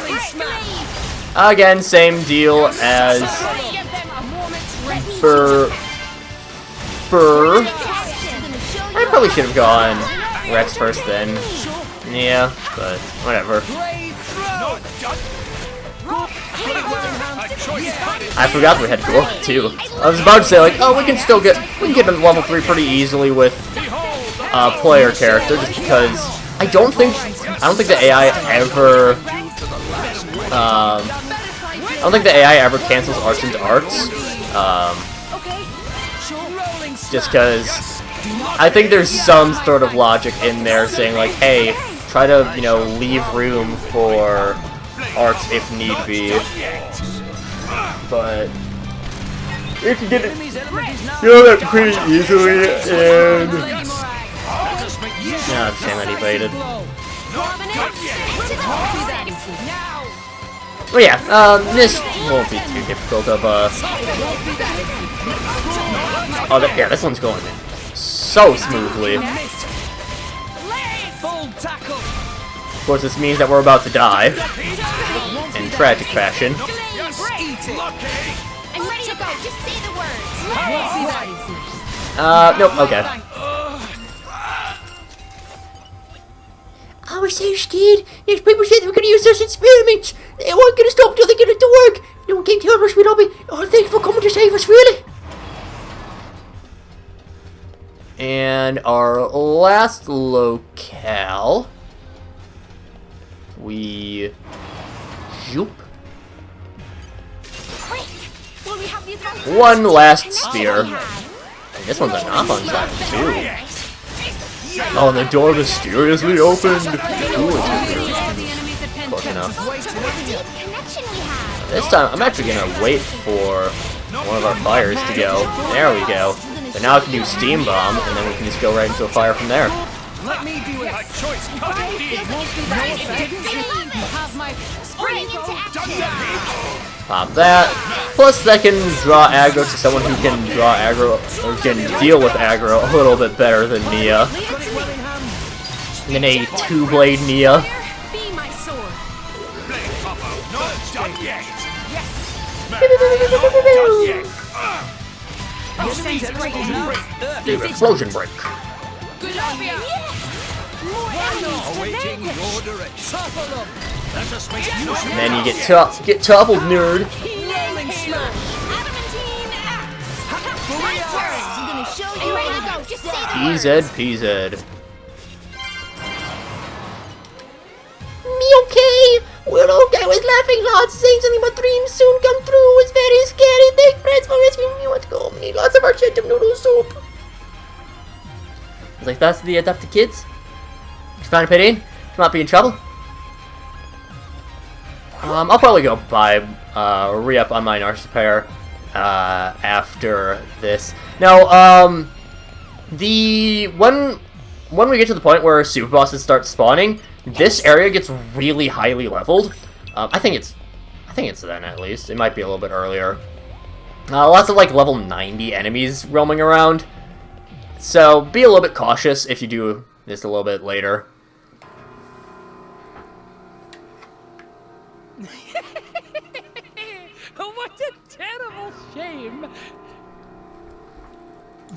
Again, same deal as for. I probably should have gone Rex first then. Yeah, but whatever. I forgot we had Gore too. I was about to say like, oh, we can get him level 3 pretty easily with player character, just because I don't think the AI ever cancels arts into arts. Just because I think there's some sort of logic in there saying like, hey, try to, you know, leave room for arts if need be. But you can get it, you know, that pretty easily, and nah, damn it, he baited. Well, yeah, this won't be too difficult of oh, yeah, this one's going so smoothly. Of course, this means that we're about to die in tragic fashion. I'm ready to go. Just say the words. Nope, okay. I was so scared. These people said they were going to use those experiments. They weren't going to stop until they get it to work. No one came to help us, we'd all be. Oh, thanks for coming to save us, really. And our last locale we zoop. Quick! Will we have the advantage? One last spear. And this one's a knock-on shot too. Oh, and the door mysteriously opened. Ooh, close enough. Connection we have. This time, I'm actually gonna wait for one of our fires to go. There we go. So now I can do Steam Bomb, and then we can just go right into a fire from there. Let me do it. That choice cut indeed. Have my spring into action. Pop that. Plus, that can draw aggro to someone who can draw aggro, or can deal with aggro a little bit better than Nia. And then a two-blade Nia. Be my sword. Blade Papa, not done yet. Do explosion break. Good on you. Awaiting your direction. Let us make And then you get toppled, nerd. Adamantine axe. My turn. I'm gonna show you. Ready to go. Just say the PZ. Me okay? We're okay. I was laughing lots, saying something about dreams soon come true. It's very scary. Thank friends for rescuing me. Let's go. We need lots of our chicken noodle soup. I was like, that's the adopted kids? You find a pity? You might be in trouble. I'll probably go buy re-up on my Narcissus pair after this. Now, when we get to the point where super bosses start spawning, this area gets really highly leveled. I think it's then at least. It might be a little bit earlier. Lots of like level 90 enemies roaming around. So be a little bit cautious if you do this a little bit later. What a terrible shame!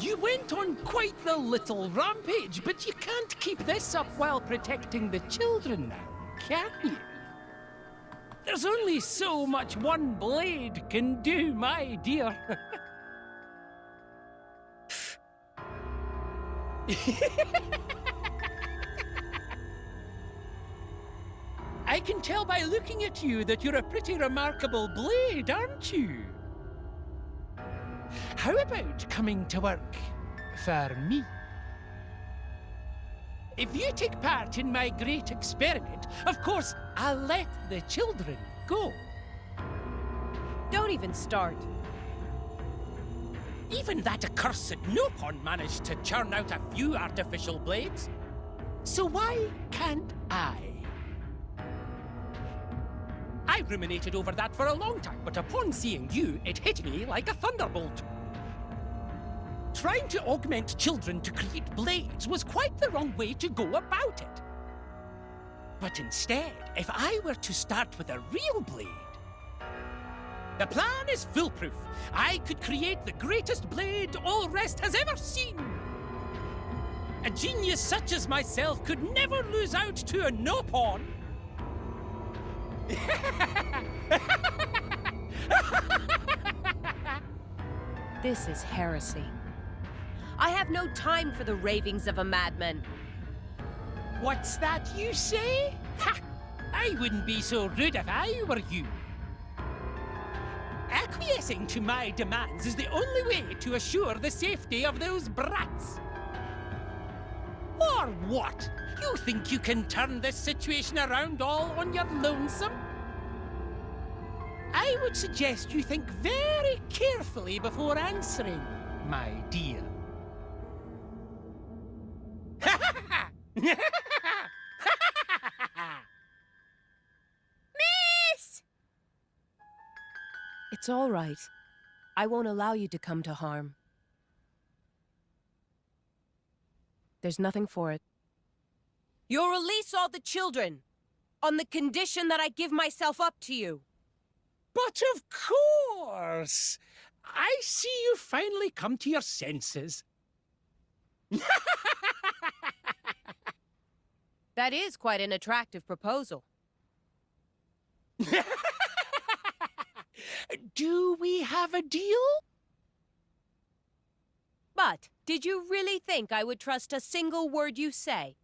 You went on quite the little rampage, but you can't keep this up while protecting the children now, can you? There's only so much one blade can do, my dear. I can tell by looking at you that you're a pretty remarkable blade, aren't you? How about coming to work for me? If you take part in my great experiment, of course, I'll let the children go. Don't even start. Even that accursed Nopon managed to churn out a few artificial blades. So why can't I? I ruminated over that for a long time, but upon seeing you, it hit me like a thunderbolt. Trying to augment children to create blades was quite the wrong way to go about it. But instead, if I were to start with a real blade, the plan is foolproof. I could create the greatest blade all Rest has ever seen. A genius such as myself could never lose out to a Nopon. This is heresy. I have no time for the ravings of a madman. What's that you say? Ha! I wouldn't be so rude if I were you. Acquiescing to my demands is the only way to assure the safety of those brats. Or what? You think you can turn this situation around all on your lonesome? I would suggest you think very carefully before answering, my dear. Miss! It's all right. I won't allow you to come to harm. There's nothing for it. You'll release all the children, on the condition that I give myself up to you. But of course! I see you finally come to your senses. That is quite an attractive proposal. Do we have a deal? But did you really think I would trust a single word you say?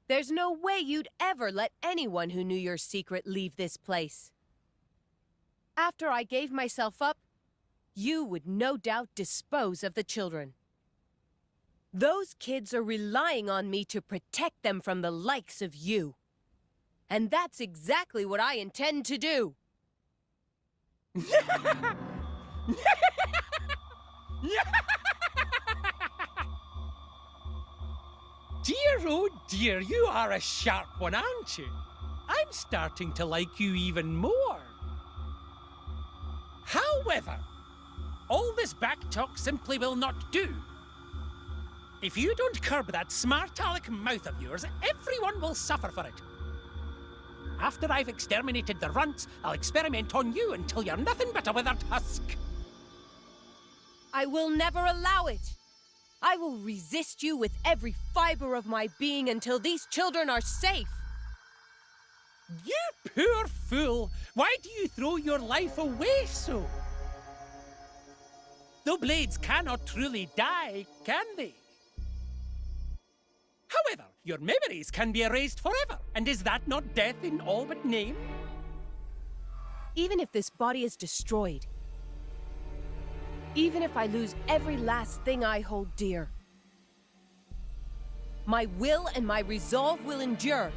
There's no way you'd ever let anyone who knew your secret leave this place. After I gave myself up, you would no doubt dispose of the children. Those kids are relying on me to protect them from the likes of you. And that's exactly what I intend to do. Dear, oh dear, you are a sharp one, aren't you? I'm starting to like you even more. However, all this backtalk simply will not do. If you don't curb that smart-aleck mouth of yours, everyone will suffer for it. After I've exterminated the runts, I'll experiment on you until you're nothing but a withered husk. I will never allow it. I will resist you with every fiber of my being until these children are safe. You poor fool! Why do you throw your life away so? Though blades cannot truly die, can they? However, your memories can be erased forever, and is that not death in all but name? Even if this body is destroyed, even if I lose every last thing I hold dear, my will and my resolve will endure.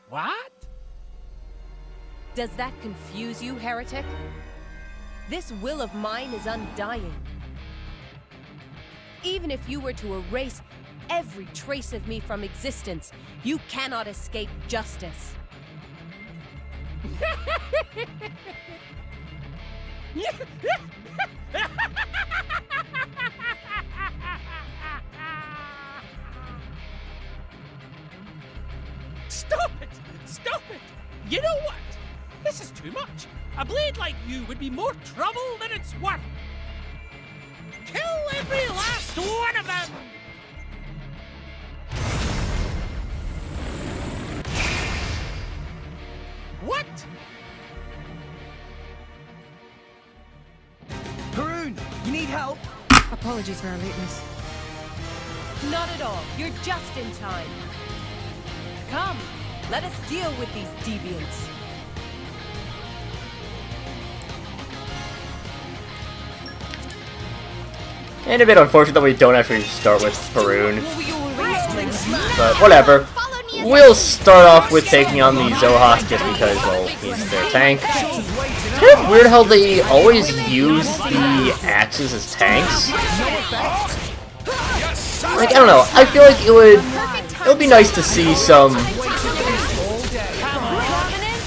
What? Does that confuse you, heretic? This will of mine is undying. Even if you were to erase every trace of me from existence, you cannot escape justice. Stop it! Stop it! You know what? This is too much. A blade like you would be more trouble than it's worth. Kill every last one of them! What? Perun, you need help? Apologies for our lateness. Not at all. You're just in time. Come, let us deal with these deviants. And a bit unfortunate that we don't actually start with Perun. But whatever. We'll start off with taking on the Zohas just because, well, he's their tank. It's kind of weird how they always use the axes as tanks. Like, I don't know, I feel like it would be nice to see some...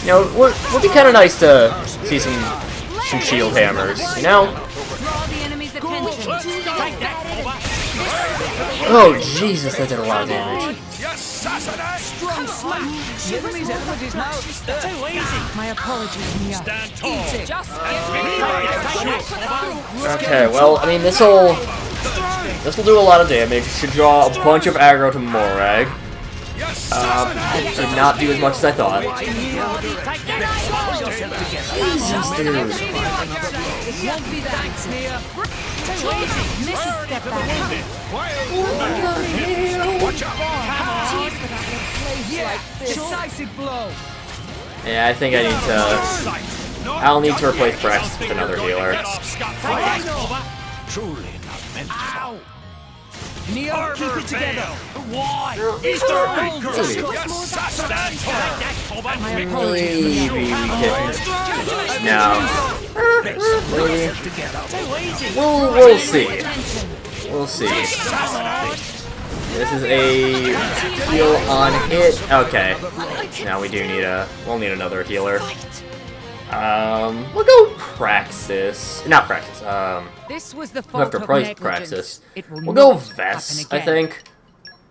You know, it would be kind of nice to see some shield hammers, you know? Oh, Jesus, that did a lot of damage. My apologies, Mia. Okay, well, I mean, this will do a lot of damage. Should draw a bunch of aggro to Morag. Did not do as much as I thought. Jesus, dude. Yeah, I think I need to... I'll need to replace Praxis with another healer. Truly not meant to. Neo, keep it together. Why? Maybe we can... No. We'll see. We'll see. This is a heal on hit. Okay. Now we do need we'll need another healer. We'll go Praxis. Not Praxis. This was the We'll have fault to of replace negligence. Praxis. It will We'll go not Vess, happen I again. think.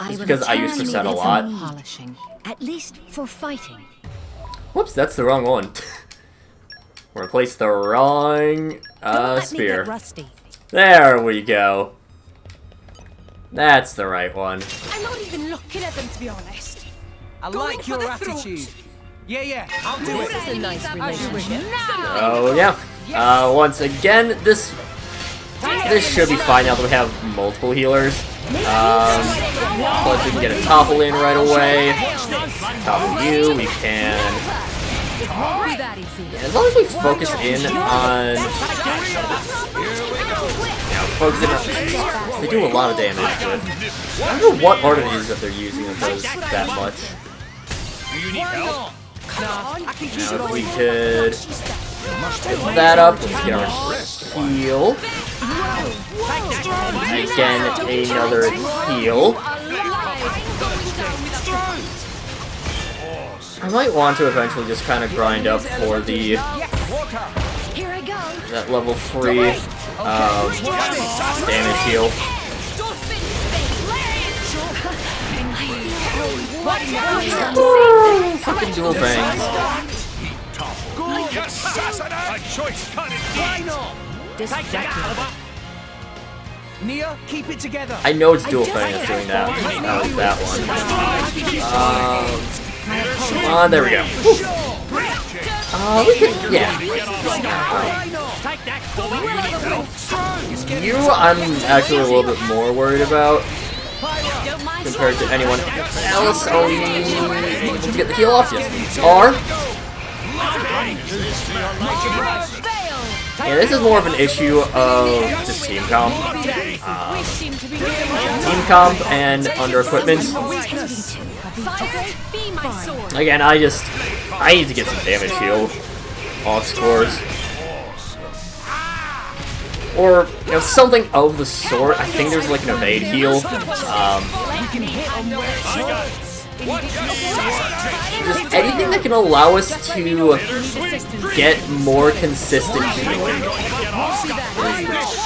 Just because I use Percent a lot. Polishing, at least for fighting. Whoops, that's the wrong one. Replace the wrong spear. Rusty. There we go. That's the right one. I'm not even looking at them, to be honest. I like your attitude. Yeah, I'll do This it. is a nice relationship. Oh yeah. Once again, this should be fine now that we have multiple healers. Plus we can get a topple in right away. Topple you, we can... Yeah, as long as we focus in on... Focus in on... They do a lot of damage with... I don't know what art it is that they're using that does that much. Now if we could... Pick that up, let's get our heal. Again, another heal. I might want to eventually just kind of grind up for the that level 3 damage heal. Fucking dual fangs. Nia, keep it together. I know it's dual fang that's doing that. That one. There we go. We can, yeah. You, I'm actually a little bit more worried about compared to anyone else. Oh, we need to get the heal off. Yes, we are. Yeah, this is more of an issue of just team comp. Team comp and under equipment. Again, I need to get some damage heal off scores. Or, you know, something of the sort. I think there's like an evade heal. Just anything that can allow us to get more consistent healing is the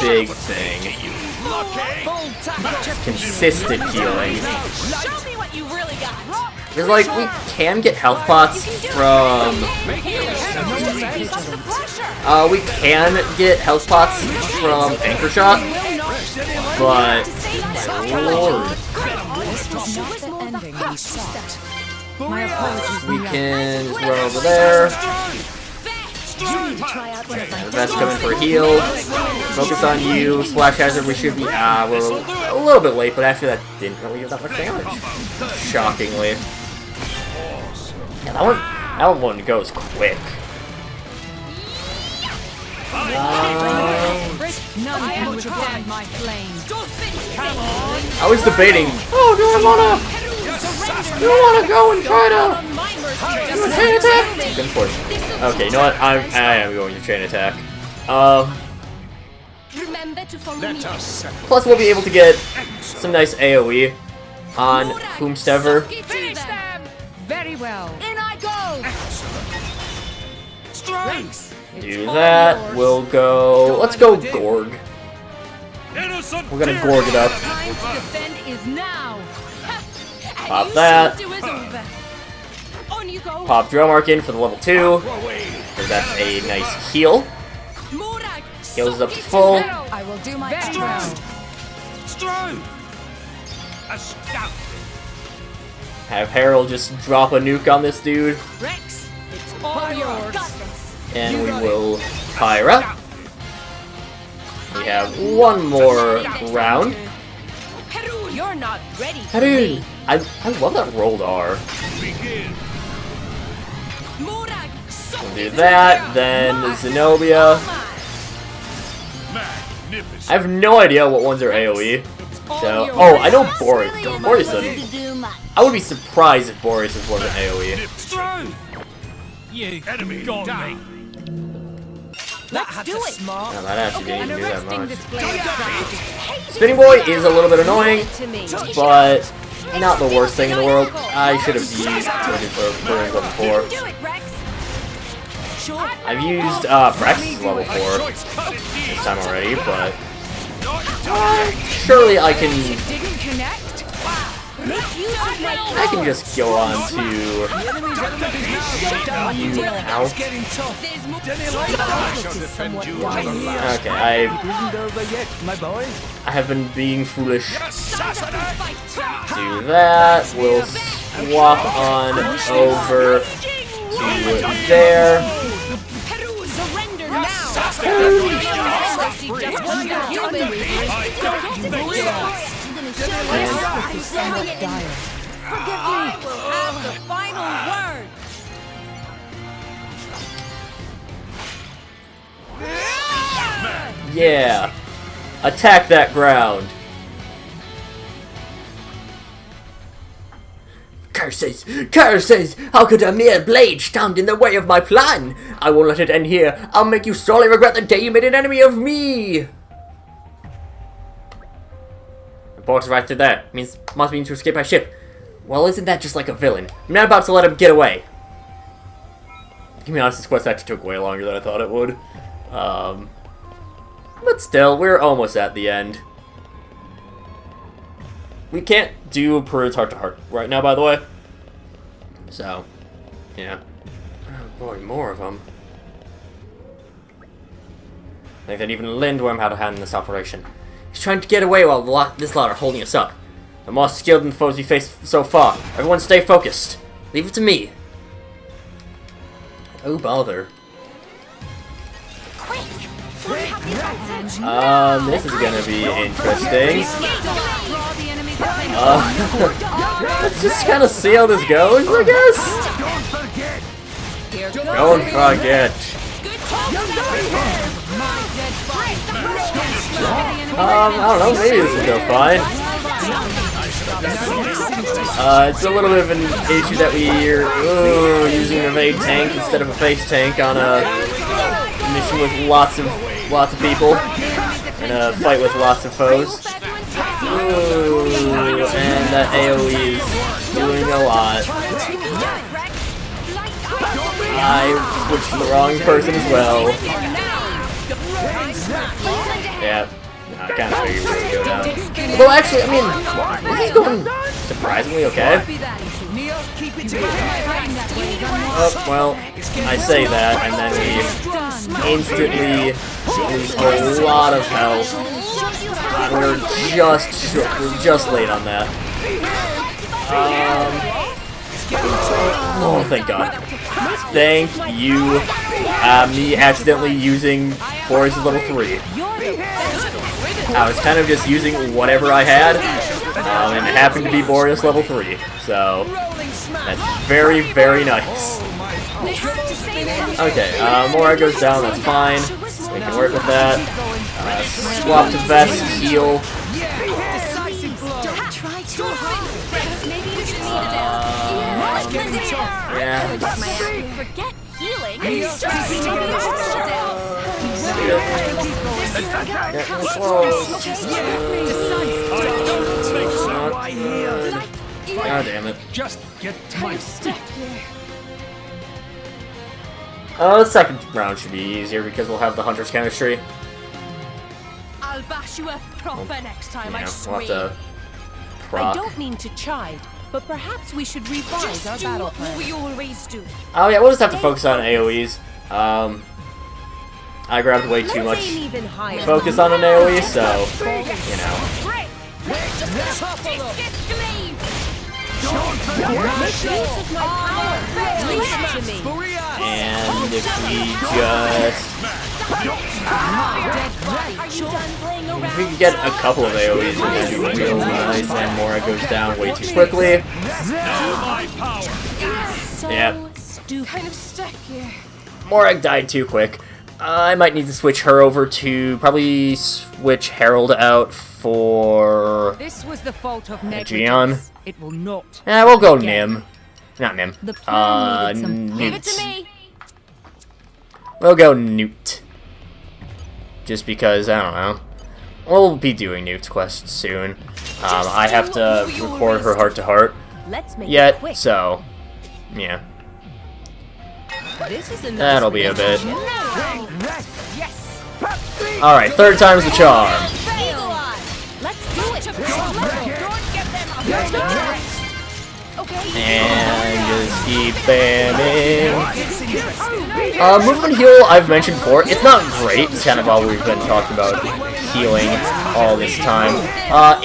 big thing. Consistent healing. Because, like, we can get health pots from... we can get health pots from Anchor Shot, but... Lord. We can just run over there. The vest coming for a heal. Focus on you. Splash hazard. We should be. We're a little bit late, but actually that didn't really do that much damage. Shockingly. Yeah, that one goes quick. I was debating. Oh, do I wanna go and try to do a chain attack? Unfortunately. Okay, you know what? I am going to chain attack. Plus, we'll be able to get some nice AOE on whomstever. Very well. In I go. Do that. We'll go. Let's go Gorg. We're gonna Gorg it up. Time to defend is now. Pop that. Pop Drill Mark in for the level 2. Because that's a nice heal. Heals up to full. I will do my best. Have Harold just drop a nuke on this dude. Rex, it's all yours. And we will Pyra. We have one more round. You're not ready for Perun! me. I love that rolled R. We'll do that, then Zenobia. I have no idea what ones are AoE. So, oh, I know Boris. Boris doesn't. I would be surprised if Boris wasn't AoE. You got me. Let's do it. No, that actually didn't do that much. Spinning Boy is a little bit annoying, but not the worst thing in the world. I should have used it for Perun level 4. I've used Brex level 4 this time already, but surely I can just go on to Ow. Okay, I have been being foolish. Do that. We'll swap on over to there. I will have the final word. Yeah. Attack that ground. Curses! Curses! How could a mere blade stand in the way of my plan? I won't let it end here. I'll make you sorely regret the day you made an enemy of me! The port's right through there. Must mean to escape by ship. Well, isn't that just like a villain? I'm not about to let him get away. To be honest, this quest actually took way longer than I thought it would. But still, we're almost at the end. We can't do Perun's heart-to-heart right now, by the way. So, yeah. Oh boy, more of them. I think that even Lindworm had a hand in this operation. He's trying to get away while this lot are holding us up. The more skilled than the foes we faced so far. Everyone stay focused. Leave it to me. Oh, bother. This is gonna be interesting. Let's just kind of see how this goes, I guess. Don't forget. I don't know, maybe this will go fine. It's a little bit of an issue that we're using a main tank instead of a face tank on a mission with lots of people and a fight with lots of foes. Ooh, and that AoE is doing a lot. I switched to the wrong person as well. Yeah, I kind of figured we would go down. Although actually, I mean, this is going surprisingly okay. Oh, well, I say that, and then we instantly lose a lot of health. We're just late on that. Oh, thank God. Thank you. Me accidentally using Boris' level 3. I was kind of just using whatever I had, and it happened to be Boris level 3. So, that's very, very nice. Okay, Mora goes down, that's fine. We can work with that. Swap to vest, heal. Yeah. Forget healing. God damn it. Just get my stick. The second round should be easier because we'll have the Hunter's chemistry. I'll bash you up proper next time, I We'll have to I proc. don't mean to chide, but perhaps we should revise our battle plan. we always do. Oh yeah, we'll just have to focus on AoEs. I grabbed way too much Aim even higher. focus on an AoE, so, you know. Make use of my power. Listen to me. And if we just... If we could get a couple of AoEs, then that'd be real nice, and Mora goes down way too quickly. Yep. Kind of stuck here. Mora died too quick. I might need to switch her over to... Probably switch Herald out for... This was the fault of Gian. negligence. It will not. Yeah, we'll go Nim. Not Nim. The plan needed some Give it to Newt. me. We'll go Newt. Just because, I don't know. We'll be doing Newt's quest soon. I have to record her heart-to-heart Let's make it yet, quick. so... Yeah. This is a nice That'll be a bit. Yes. Alright, third time's the charm. Let's do it. And just keep spamming. Movement heal, I've mentioned before, it's not great. It's kind of all we've been talking about healing all this time.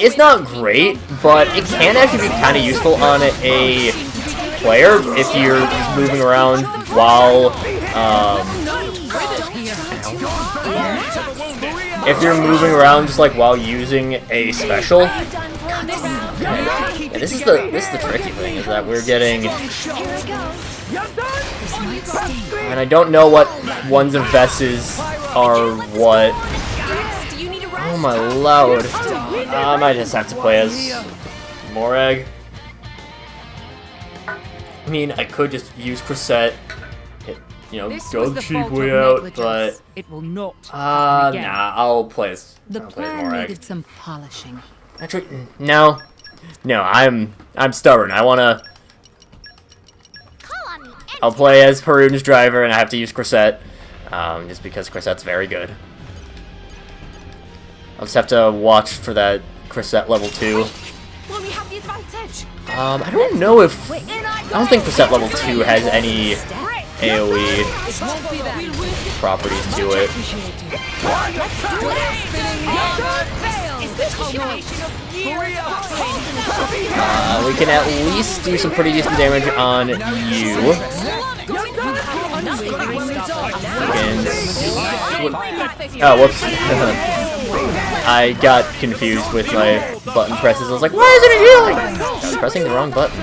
It's not great, but it can actually be kind of useful on a player if you're just moving around while, if you're moving around just like while using a special. Yeah, this is the tricky thing, is that we're getting, and I don't know what ones of Ves's are what. Oh my lord! I might just have to play as Morag. I mean, I could just use Crescent, you know, go the cheap way out, but it will not. Nah, I'll play as plan needed some polishing. Actually, no, I'm stubborn. I wanna. I'll play as Perun's driver, and I have to use Crescent, just because Crescent's very good. I'll just have to watch for that Crescent level 2. Well, we have the advantage. I don't know if... I don't think Crescent level 2 has any AoE properties to it. We can at least do some pretty decent damage on you. Oh, whoops. I got confused with my button presses. I was like, why isn't it healing? I was pressing the wrong button.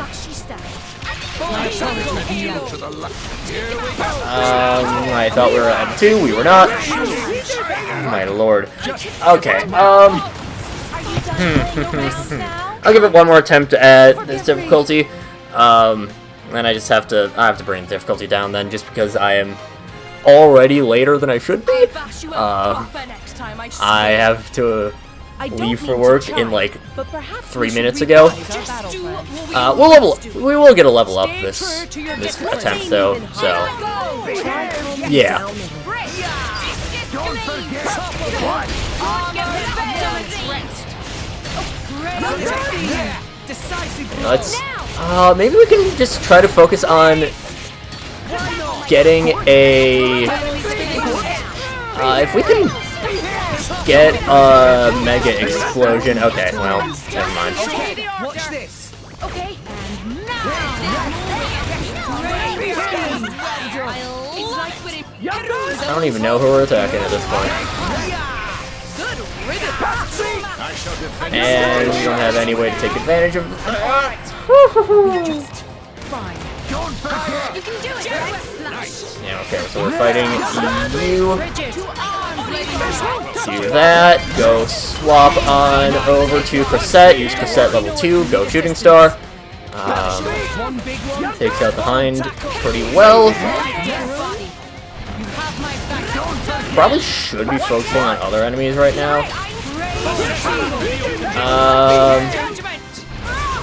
I thought we were at 2. We were not. Oh my lord. Okay, I'll give it one more attempt at this difficulty. And I just have to bring the difficulty down then, just because I am already later than I should be. I have to leave for work in like 3 minutes ago. We will get a level up this attempt though, so yeah. Let's maybe we can just try to focus on getting a if we can get a mega explosion. Okay, well, never mind. Watch this. Okay. I don't even know who we're attacking at this point. And we don't have any way to take advantage of that. You can do it. Yeah, okay, so we're fighting you. Do that. Go swap on over to Crescent. Use Crescent level 2. Go Shooting Star. Takes out the Hind pretty well. Probably should be focusing on other enemies right now.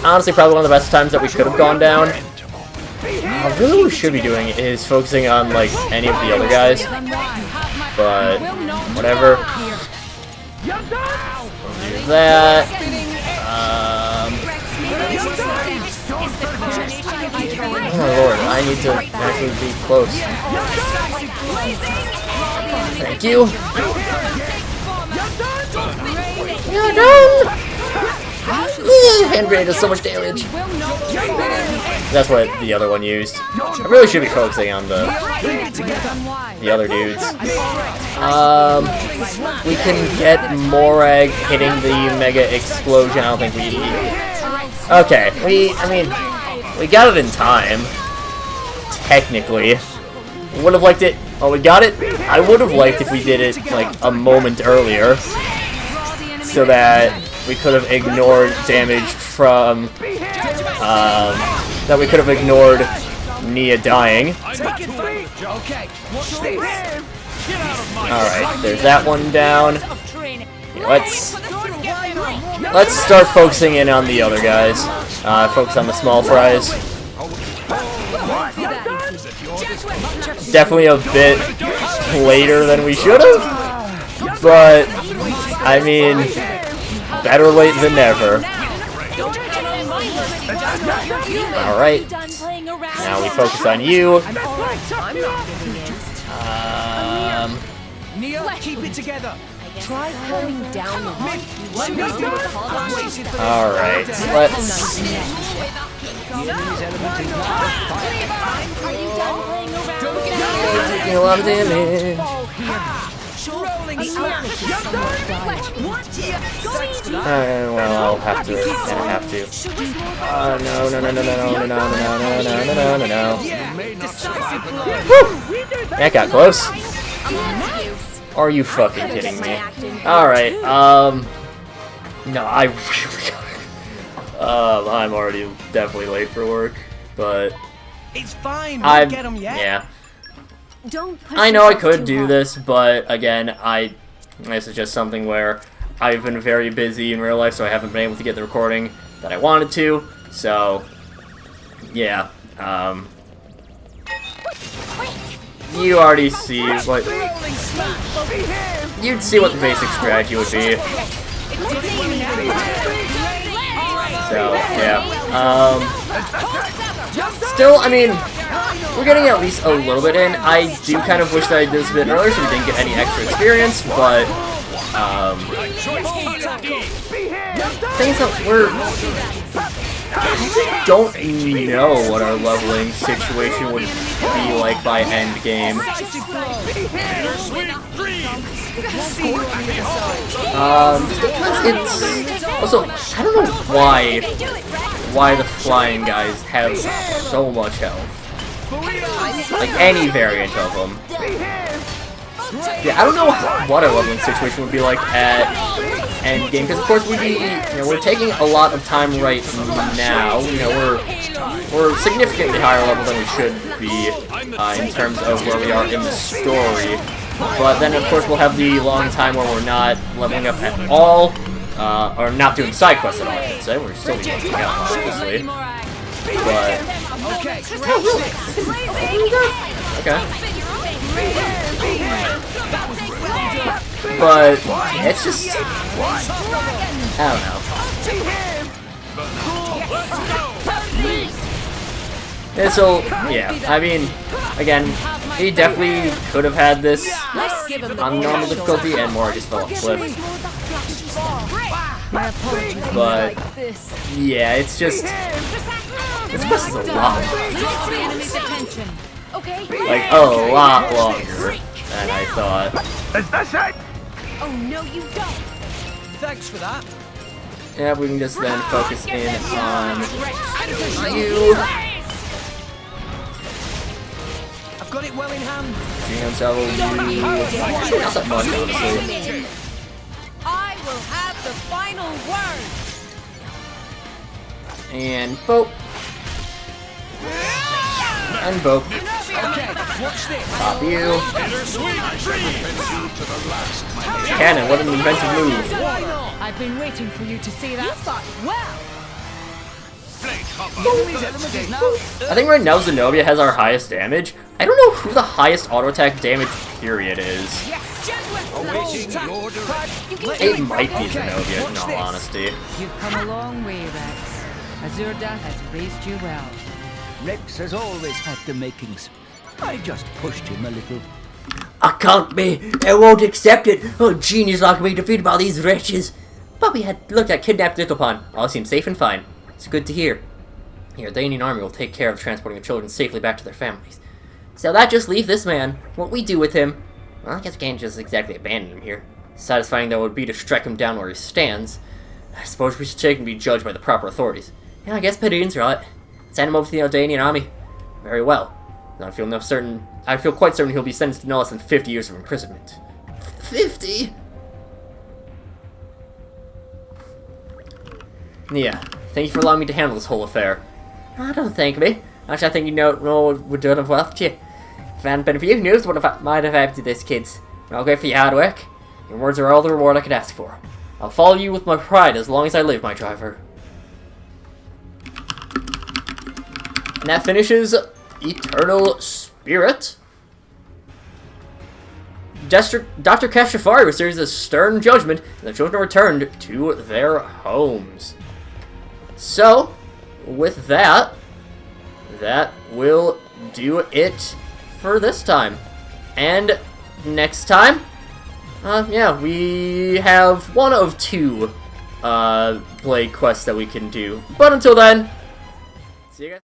Honestly, probably one of the best times that we could have gone down. Really what we should be doing is focusing on, like, any of the other guys. But, whatever. We'll do that. Oh my lord, I need to actually be close. Thank you. You're done! Hand grenade does so much damage. That's what the other one used. I really should be focusing on the other dudes. We can get Morag hitting the Mega Explosion. I don't think we... Okay, I mean, we got it in time. Technically. Would have liked it... Oh, we got it? I would have liked if we did it, like, a moment earlier. So that we could have ignored damage from... that we could have ignored Nia dying. Alright, there's that one down. Yeah, let's start focusing in on the other guys. Focus on the small fries. Definitely a bit later than we should have, but I mean, better late than never. Alright, now we focus on you. Keep it together. Try holding down the Alright, let's... Taking a lot of damage. Well, I'll have to. No. Woo! That got close. Are you fucking kidding me? Alright, no, I really I'm already definitely late for work, but It's fine. I'm, We'll get 'em yet. yeah. Don't push I know I yourself could too do hard. this, but again, this is just something where I've been very busy in real life, so I haven't been able to get the recording that I wanted to, so, yeah, you already see what, you'd see what the basic strategy would be, so, yeah, still, I mean, we're getting at least a little bit in. I do kind of wish that I did this a bit earlier so we didn't get any extra experience, but, things that I don't know what our leveling situation would be like by end game. Because it's also, I don't know why the flying guys have so much health. Like any variant of them. Yeah, I don't know what our leveling situation would be like at end game, because of course we're taking a lot of time right now. We're significantly higher level than we should be in terms of where we are in the story. But then of course we'll have the long time where we're not leveling up at all, or not doing side quests at all, I should say. We're still leveling up, obviously. But okay. But it's just, I don't know. This'll, yeah, I mean, again, he definitely could have had this on normal difficulty and more just fell off the cliff. But, yeah, it's just, this quest is a lot like, a lot longer than I thought. Is this it? Oh no, you don't. Thanks for that. Yeah, we can just then focus in on you. I've got it well in hand. Actually, not that much, honestly. I will have the final word. And boop. And boop. Watch this. Pop you. Cannon, what an inventive move. I've been waiting for you to say that. I think right now Zenobia has our highest damage. I don't know who the highest auto attack damage period is. It might be Zenobia, in all honesty. You've come a long way, Rex. Azurda has raised you well. Rex has always had the makings. I just pushed him a little. I can't be. I won't accept it. Oh, genius like me defeated by these wretches. But we had looked at kidnapped little pawn. All seems safe and fine. It's good to hear. Here, the Indian army will take care of transporting the children safely back to their families. So that just leaves this man. What we do with him? Well, I guess we can't just exactly abandon him here. Satisfying though it would be to strike him down where he stands. I suppose we should take him and be judged by the proper authorities. Yeah, I guess Perun's right. Send him over to the Aldanian army. Very well. I feel quite certain he'll be sentenced to no less than 50 years of imprisonment. 50? Yeah. Thank you for allowing me to handle this whole affair. I don't thank me. Actually, I think you know what would do it well for you. If it hadn't been for you, who knows what might have happened to this, kids. I'll go for your hard work. Your words are all the reward I could ask for. I'll follow you with my pride as long as I live, my driver. And that finishes Eternal Spirit. Dr. Kashafari receives a stern judgment, and the children are returned to their homes. So, with that will do it for this time. And next time, yeah, we have one of two Blade quests that we can do. But until then, see you guys.